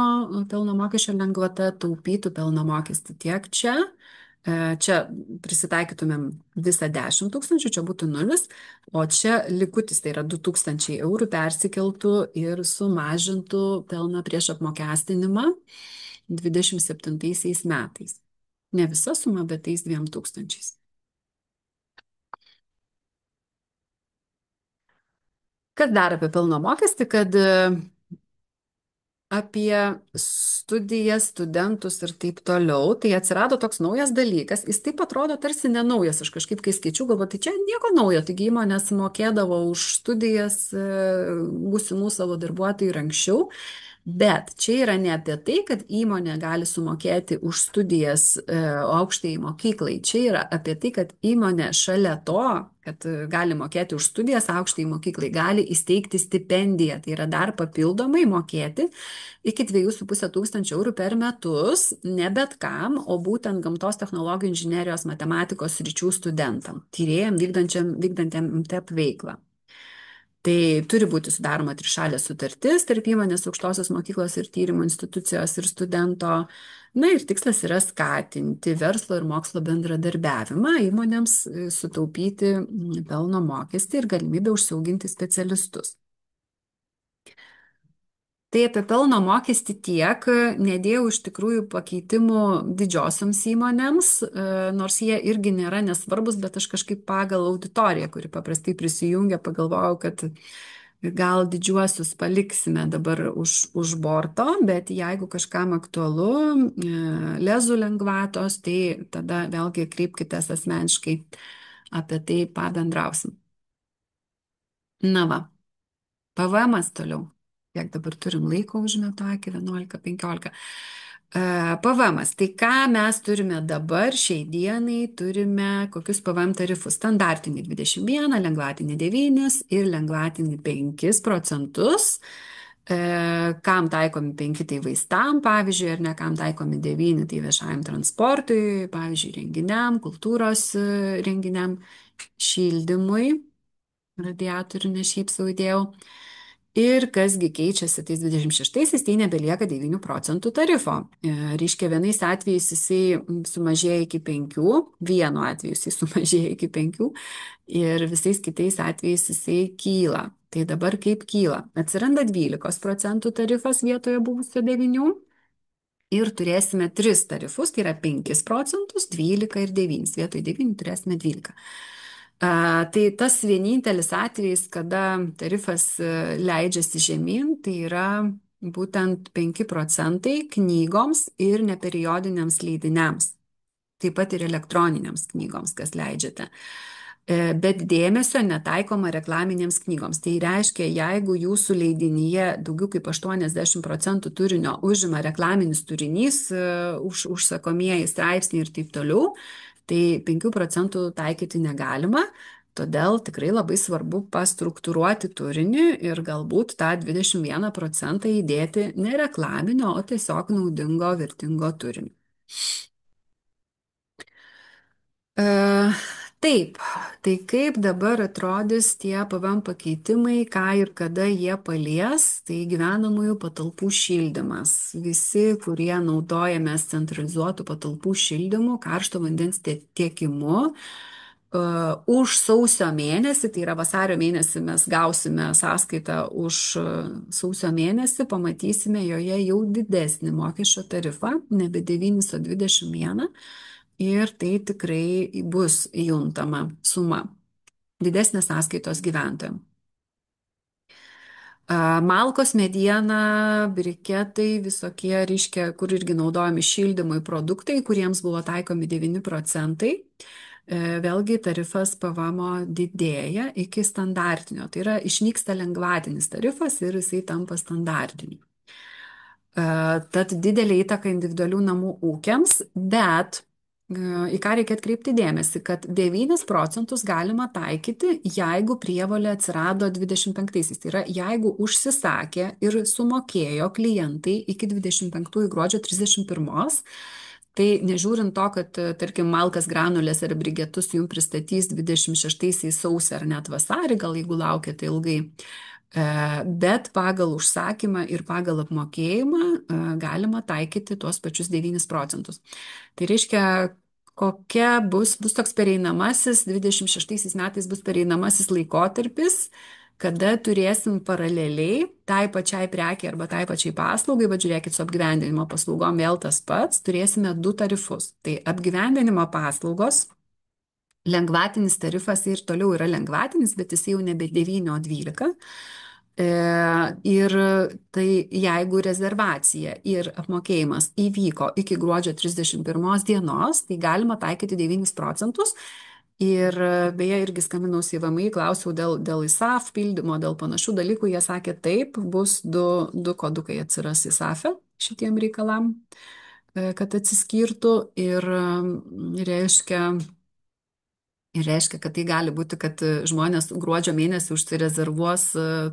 pelno mokesčio lengvata taupytų pelno mokestį tiek čia. Čia prisitaikytumėm visą 10 tūkstančių, čia būtų nulis, o čia likutis, tai yra 2 000 eurų, persikeltų ir sumažintų pelną prieš apmokestinimą 27 metais. Ne visa suma, bet tais 2 000. Kas dar apie pelno mokestį, kad apie studijas, studentus ir taip toliau, tai atsirado toks naujas dalykas. Jis taip atrodo tarsi nenaujas. Aš kažkaip, kai skaičiu, galvoju, tai čia nieko naujo. Taigi įmonės mokėdavo už studijas būsimų savo darbuotojų ir anksčiau. Bet čia yra ne apie tai, kad įmonė gali sumokėti už studijas aukštajai mokyklai. Čia yra apie tai, kad įmonė šalia to, kad gali mokėti už studijas aukštajai mokyklai, gali įsteigti stipendiją. Tai yra dar papildomai mokėti iki 2 500 eurų per metus, ne bet kam, o būtent gamtos technologijų, inžinerijos, matematikos sričių studentam, tyrėjam vykdantiem MTEP veiklą. Tai turi būti sudaroma trišalė sutartis tarp įmonės, aukštosios mokyklos ir tyrimo institucijos ir studento. Na ir tikslas yra skatinti verslo ir mokslo bendradarbiavimą, įmonėms sutaupyti pelno mokestį ir galimybę užsiauginti specialistus. Tai apie pelno mokestį tiek, nedėjau iš tikrųjų pakeitimų didžiosioms įmonėms, nors jie irgi nėra nesvarbus, bet aš kažkaip pagal auditoriją, kuri paprastai prisijungia, pagalvojau, kad gal didžiuosius paliksime dabar už borto, bet jeigu kažkam aktualu, lezų lengvatos, tai tada vėlgi kreipkitės asmeniškai, apie tai pabendrausim. Na va, PVM-as toliau. Kiek dabar turim laiko, užmetu akį, 11-15. PVM-as. Tai ką mes turime dabar, šiai dienai, turime kokius PVM tarifus. Standartinį 21, lengvatinį 9 ir lengvatinį 5%. Kam taikomi 5, tai vaistam, pavyzdžiui, ar ne, kam taikomi 9, tai viešajam transportui, pavyzdžiui, renginiam, kultūros renginiam, šildymui, radiatorių ne šiaip sau įdėjau. Ir kasgi keičiasi tais 26-aisiais, tai nebelieka 9% tarifo. Reiškia, vienais atvejais jisai sumažėja iki 5, vienu atveju jisai sumažėja iki 5 ir visais kitais atvejais jisai kyla. Tai dabar kaip kyla? Atsiranda 12% tarifas vietoje buvusio 9 ir turėsime 3 tarifus, tai yra 5%, 12 ir 9. Vietoj 9 turėsime 12. Tai tas vienintelis atvejis, kada tarifas leidžiasi žemyn, tai yra būtent 5% knygoms ir neperiodiniams leidiniams, taip pat ir elektroniniams knygoms, kas leidžiate. Bet dėmesio netaikoma reklaminėms knygoms. Tai reiškia, jeigu jūsų leidinyje daugiau kaip 80% turinio užima reklaminis turinys, užsakomieji straipsniai ir taip toliau, tai 5% taikyti negalima. Todėl tikrai labai svarbu pastruktūruoti turinį ir galbūt tą 21% įdėti ne reklaminio, o tiesiog naudingo, vertingo turinio. Taip, tai kaip dabar atrodys tie PVM pakeitimai, ką ir kada jie palies, tai gyvenamųjų patalpų šildymas. Visi, kurie naudojamės centralizuotų patalpų šildymu, karšto vandens tiekimu, už sausio mėnesį, tai yra vasario mėnesį mes gausime sąskaitą už sausio mėnesį, pamatysime joje jau didesnį mokesčio tarifą, nebe 9, o 21. Ir tai tikrai bus juntama suma. Didesnės sąskaitos gyventojams. Malkos, mediena, briketai, visokie, reiškia, kur irgi naudojami šildymui produktai, kuriems buvo taikomi 9%. Vėlgi tarifas PVM didėja iki standartinio. Tai yra išnyksta lengvatinis tarifas ir jisai tampa standartiniu. Tad didelė įtaka individualių namų ūkiams, bet į ką reikia atkreipti dėmesį, kad 9% galima taikyti, jeigu prievolė atsirado 25-aisiais. Tai yra, jeigu užsisakė ir sumokėjo klientai iki 25 gruodžio 31, tai nežiūrint to, kad, tarkim, malkas, granulės ar brigetus jums pristatys 26-aisiais sausį ar net vasarį, gal jeigu laukėte ilgai, Bet pagal užsakymą ir pagal apmokėjimą galima taikyti tuos pačius 9 procentus. Tai reiškia, bus toks pereinamasis, 26 metais bus pereinamasis laikotarpis, kada turėsim paraleliai tai pačiai prekiai arba tai pačiai paslaugai, bet žiūrėkit, su apgyvendinimo paslaugom vėl tas pats, turėsime du tarifus. Tai apgyvendinimo paslaugos, lengvatinis tarifas ir toliau yra lengvatinis, bet jis jau nebe 9, o 12. Ir tai jeigu rezervacija ir apmokėjimas įvyko iki gruodžio 31 dienos, tai galima taikyti 9 procentus. Ir beje, irgi skambinausi į VMI, klausiau dėl ISAF pildymo, dėl panašių dalykų. Jie sakė, taip, bus du kodukai atsiras ISAF'e šitiem reikalam, kad atsiskirtų. Ir reiškia, kad tai gali būti, kad žmonės gruodžio mėnesį užsirezervuos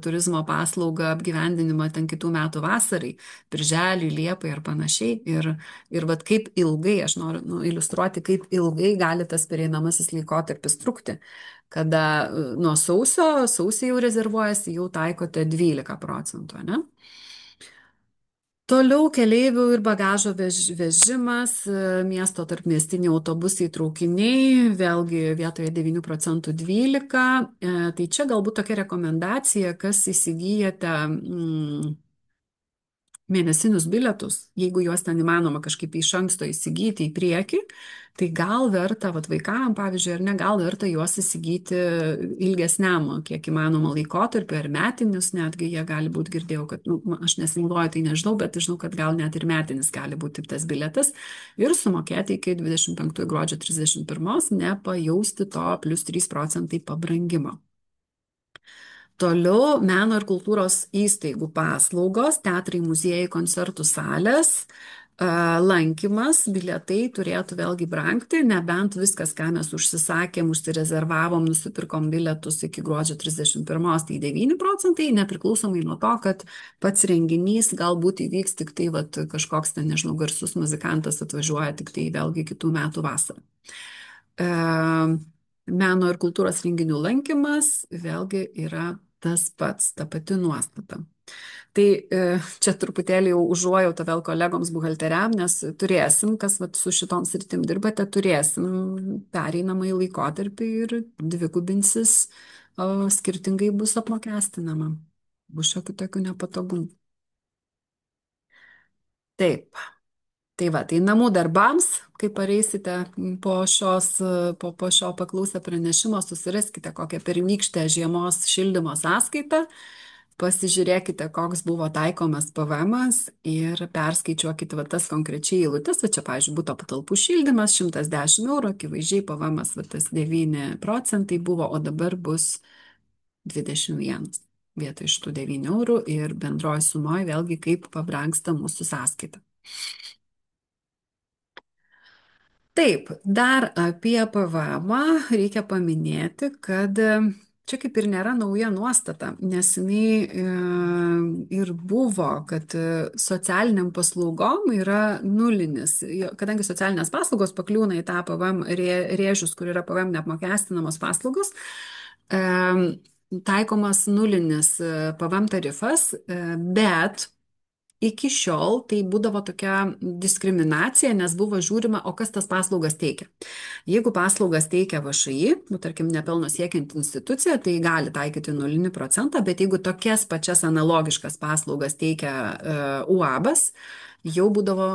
turizmo paslaugą apgyvendinimą ten kitų metų vasarai, birželiui, liepai ir panašiai. Ir vat kaip ilgai, aš noriu iliustruoti, kaip ilgai gali tas pereinamasis laikotarpis trukti, kada nuo sausį jau rezervuojasi, jau taikote 12 procentų, ne? Toliau keleivių ir bagažo vežimas, miesto tarpmiestiniai autobusai, traukiniai, vėlgi vietoje 9 procentų 12. Tai čia galbūt tokia rekomendacija, kas įsigyjate mėnesinius bilietus, jeigu juos ten įmanoma kažkaip iš anksto įsigyti į priekį, tai gal verta, vat vaikam, pavyzdžiui, ar ne, gal verta juos įsigyti ilgesniam, kiek įmanoma laikotarpį, ar metinius, netgi jie gali būti, girdėjau, kad, aš nesinaudoju, tai nežinau, bet žinau, kad gal net ir metinis gali būti tas bilietas ir sumokėti iki 25 gruodžio 31, nepajausti to plus 3 procentai pabrangimo. Toliau meno ir kultūros įstaigų paslaugos, teatrai, muziejai, koncertų salės, lankymas, bilietai turėtų vėlgi brangti, nebent viskas, ką mes užsisakėm, užsirezervavom, nusipirkom bilietus iki gruodžio 31, tai 9 procentai, nepriklausomai nuo to, kad pats renginys galbūt įvyks tik tai kažkoks ten, nežinau, garsus muzikantas atvažiuoja tik tai vėlgi kitų metų vasarą. Meno ir kultūros renginių lankymas vėlgi yra tas pats, ta pati nuostata. Tai čia truputėlį jau užuojauta vėl kolegoms buhalteriam, nes turėsim, kas su šitom sritim dirbate, turėsim pereinamąjį laikotarpį ir dvigubinsis, skirtingai bus apmokestinama. Bus šiokių tokių nepatogumų. Taip. Tai va, tai namų darbams, kai pareisite po šio paklausę pranešimo, susiraskite kokią pernykštę žiemos šildymo sąskaitą, pasižiūrėkite, koks buvo taikomas PVM-as ir perskaičiuokite tas konkrečiai eilutes. Čia, pavyzdžiui, buto patalpų šildymas 110 eurų, akivaizdžiai PVM-as tas 9 procentai buvo, o dabar bus 21 vietoj šitų 9 eurų ir bendroji sumoji vėlgi kaip pabrangsta mūsų sąskaita. Taip, dar apie PVM reikia paminėti, kad čia kaip ir nėra nauja nuostata, nes jinai ir buvo, kad socialiniam paslaugom yra nulinis, kadangi socialinės paslaugos pakliūna į tą PVM rėžius, kur yra PVM neapmokestinamos paslaugos, taikomas nulinis PVM tarifas, bet iki šiol tai būdavo tokia diskriminacija, nes buvo žiūrima, o kas tas paslaugas teikia. Jeigu paslaugas teikia VŠI, tarkim, nepelno siekiant institucija, tai gali taikyti 0 procentą, bet jeigu tokias pačias analogiškas paslaugas teikia UABas, jau būdavo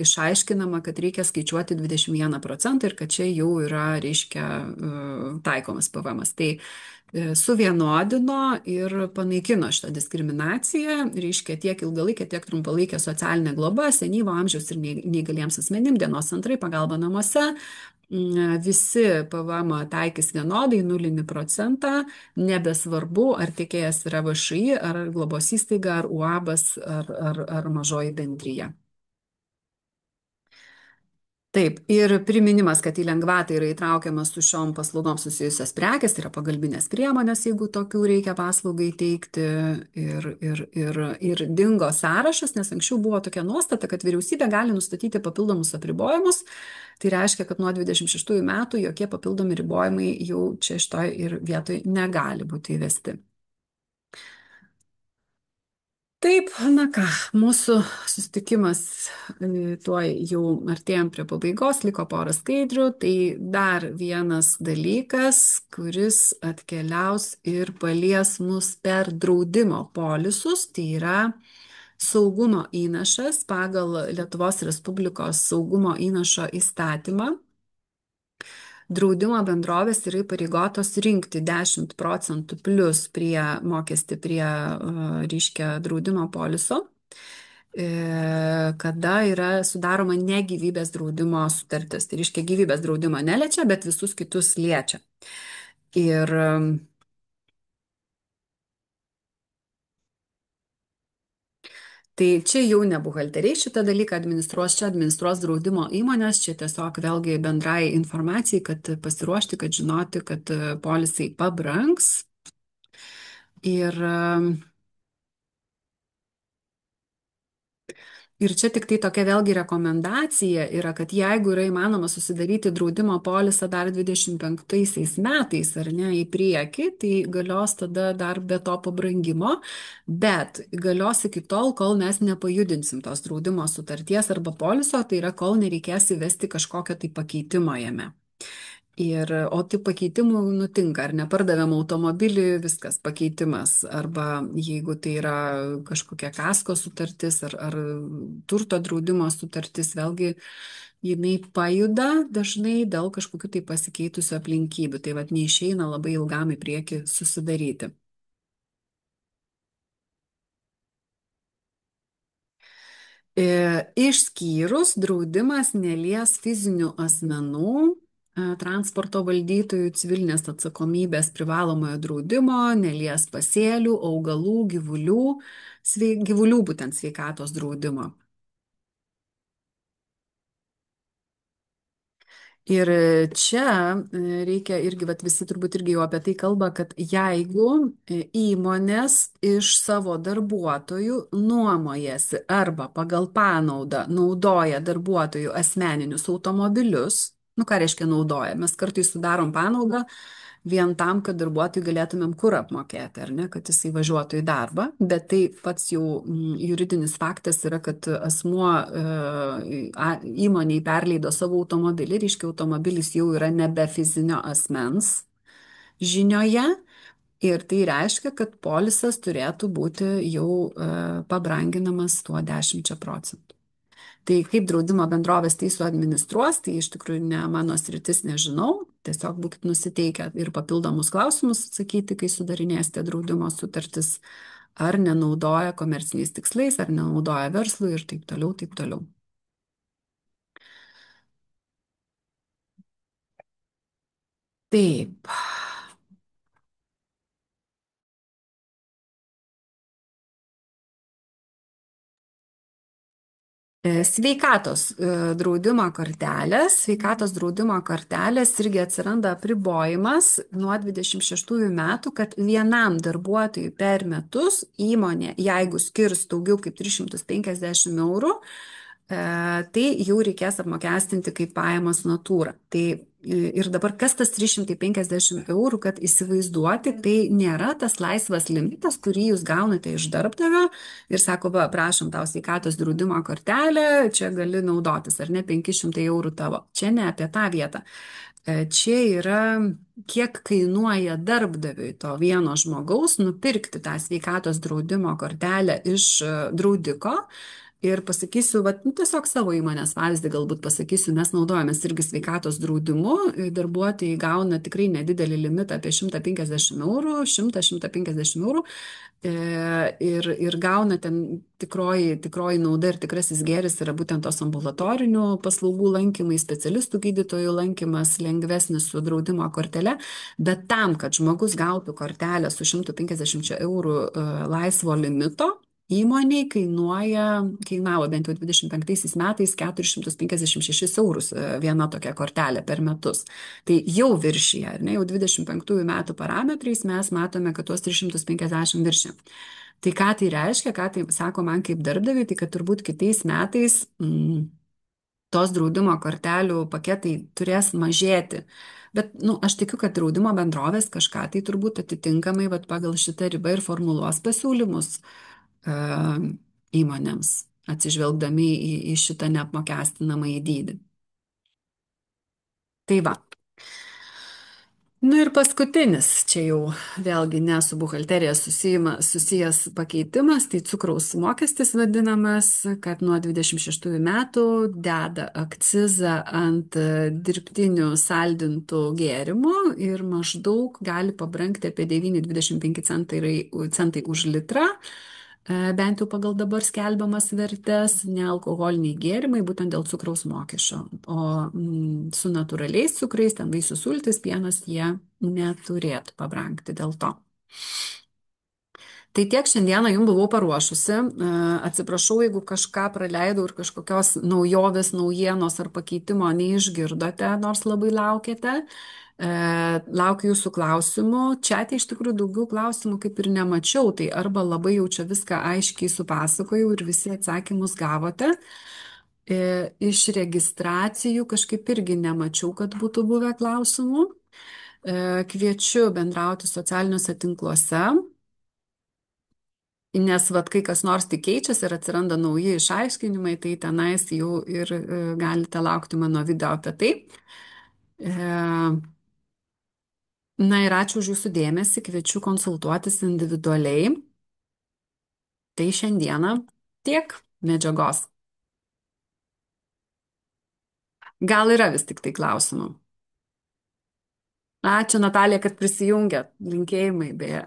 išaiškinama, kad reikia skaičiuoti 21 procentą ir kad čia jau yra, reiškia, taikomas PVM-as. Tai suvienodino ir panaikino šitą diskriminaciją, reiškia tiek ilgalaikė, tiek trumpalaikė socialinė globa, senyvo amžiaus ir neįgaliems asmenim, dienos centrai, pagalba namuose, visi PVM taikys vienodai 0 procentą, nebesvarbu, ar tiekėjas yra VŠI, ar globos įstaiga, ar UABas, ar mažoji bendryja. Taip, ir priminimas, kad į lengvatą yra įtraukiamas su šiom paslaugom susijusios prekės, tai yra pagalbinės priemonės, jeigu tokių reikia paslaugai teikti, ir dingo sąrašas, nes anksčiau buvo tokia nuostata, kad vyriausybė gali nustatyti papildomus apribojimus, tai reiškia, kad nuo 26 metų jokie papildomi ribojimai jau čia šitoj ir vietoj negali būti įvesti. Taip, na ką, mūsų susitikimas tuoj jau artėjom prie pabaigos, liko porą skaidrių. Tai dar vienas dalykas, kuris atkeliaus ir palies mus per draudimo polisus, tai yra saugumo įnašas pagal Lietuvos Respublikos saugumo įnašo įstatymą. Draudimo bendrovės yra įpareigotos rinkti 10% plus prie mokestį prie, reiškia, draudimo poliso, kada yra sudaroma ne gyvybės draudimo sutartis. Tai reiškia, gyvybės draudimo neliečia, bet visus kitus liečia. Ir tai čia jau ne buhalteriai šitą dalyką administruos, čia administruos draudimo įmonės, čia tiesiog vėlgi bendrai informacijai, kad pasiruošti, kad žinoti, kad polisai pabranks. Ir čia tik tai tokia vėlgi rekomendacija yra, kad jeigu yra įmanoma susidaryti draudimo polisą dar 25 metais ar ne į priekį, tai galios tada dar be to pabrangimo, bet galios iki tol, kol mes nepajudinsim tos draudimo sutarties arba poliso, tai yra kol nereikės įvesti kažkokio tai pakeitimo jame. O tų pakeitimų nutinka, ar nepardavėm automobilį, viskas pakeitimas, arba jeigu tai yra kažkokia kasko sutartis ar turto draudimo sutartis, vėlgi jinai pajuda dažnai dėl kažkokių tai pasikeitusių aplinkybių, tai vad neišeina labai ilgam į priekį susidaryti. Išskyrus draudimas nelies fizinių asmenų, transporto valdytojų, civilinės atsakomybės privalomojo draudimo, nelies pasėlių, augalų, gyvulių būtent sveikatos draudimo. Ir čia reikia irgi, vat visi turbūt irgi jau apie tai kalba, kad jeigu įmonės iš savo darbuotojų nuomojasi arba pagal panaudą naudoja darbuotojų asmeninius automobilius, nu ką reiškia naudoja, mes kartais sudarom panaudą vien tam, kad darbuotojui galėtumėm kur apmokėti, ar ne, kad jisai važiuotų į darbą, bet tai pats jau juridinis faktas yra, kad asmuo įmoniai perleido savo automobilį, reiškia automobilis jau yra nebe fizinio asmens žinioje ir tai reiškia, kad polisas turėtų būti jau pabranginamas tuo 10%. Tai kaip draudimo bendrovės tai suadministruos, tai iš tikrųjų ne mano sritis, nežinau. Tiesiog būkite nusiteikę ir papildomus klausimus atsakyti, kai sudarinėsite draudimo sutartis, ar nenaudoja komerciniais tikslais, ar nenaudoja verslui ir taip toliau, taip toliau. Taip. Sveikatos draudimo kortelės irgi atsiranda apribojimas nuo 26 metų, kad vienam darbuotojui per metus įmonė, jeigu skirs daugiau kaip 350 eurų, tai jau reikės apmokestinti kaip pajamas natūra. Tai ir dabar kas tas 350 eurų, kad įsivaizduoti, tai nėra tas laisvas limitas, kurį jūs gaunate iš darbdavio ir sako, va, prašom tau sveikatos draudimo kortelę, čia gali naudotis, ar ne, 500 eurų tavo. Čia ne apie tą vietą. Čia yra, kiek kainuoja darbdaviui to vieno žmogaus nupirkti tą sveikatos draudimo kortelę iš draudiko. Ir pasakysiu, vat, nu, tiesiog savo įmonės pavyzdį galbūt pasakysiu, mes naudojamės irgi sveikatos draudimu, darbuotojai gauna tikrai nedidelį limitą apie 150 eurų, 100-150 eurų ir gauna ten tikroji nauda ir tikrasis gėris yra būtent tos ambulatorinių paslaugų lankymai, specialistų gydytojų lankymas, lengvesnis su draudimo kortele, bet tam, kad žmogus gautų kortelę su 150 eurų laisvo limito, įmoniai kainavo bent jau 25 metais 456 eurus viena tokia kortelė per metus. Tai jau viršyje, ar ne, jau 25 metų parametrais mes matome, kad tuos 350 viršė. Tai ką tai reiškia, ką tai sako man kaip darbdaviui, tai kad turbūt kitais metais tos draudimo kortelių paketai turės mažėti. Bet aš tikiu, kad draudimo bendrovės kažką tai turbūt atitinkamai pagal šitą ribą ir formuluos pasiūlymus. e, įmonėms, atsižvelgdami į šitą neapmokestinamąjį dydį. Tai va. Nu ir paskutinis, čia jau vėlgi ne su buhalterija susijęs pakeitimas, tai cukraus mokestis vadinamas, kad nuo 26 metų deda akcizą ant dirbtinių saldintų gėrimų ir maždaug gali pabrangti apie 9,25 centai už litrą. Bent jau pagal dabar skelbiamas vertės, nealkoholiniai gėrimai, būtent dėl cukraus mokesčio. O su natūraliais cukrais, ten vaisių sultis, pienas, jie neturėtų pabrangti dėl to. Tai tiek šiandieną jums buvau paruošusi. Atsiprašau, jeigu kažką praleidau ir kažkokios naujovės, naujienos ar pakeitimo neišgirdote, nors labai laukėte. Laukiu jūsų klausimų. Čia iš tikrųjų daugiau klausimų kaip ir nemačiau, tai arba labai jau čia viską aiškiai supasakojau ir visi atsakymus gavote. Iš registracijų kažkaip irgi nemačiau, kad būtų buvę klausimų. Kviečiu bendrauti socialiniuose tinkluose, nes vat, kai kas nors tik keičiasi ir atsiranda nauji išaiškinimai, tai tenais jau ir galite laukti mano video apie tai. Na ir ačiū už jūsų dėmesį, kviečiu konsultuotis individualiai. Tai šiandieną tiek medžiagos. Gal yra vis tik tai klausimų? Ačiū Natalija, kad prisijungėt. Linkėjimai beje.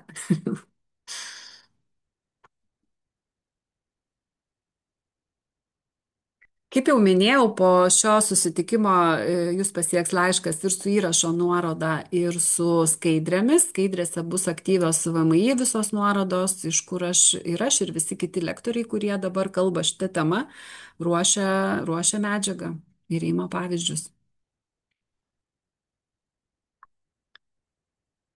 Kaip jau minėjau, po šio susitikimo jūs pasieks laiškas ir su įrašo nuoroda, ir su skaidrėmis. Skaidrėse bus aktyvios VMI visos nuorodos, iš kur aš ir visi kiti lektoriai, kurie dabar kalba šitą temą, ruošia medžiagą ir ima pavyzdžius.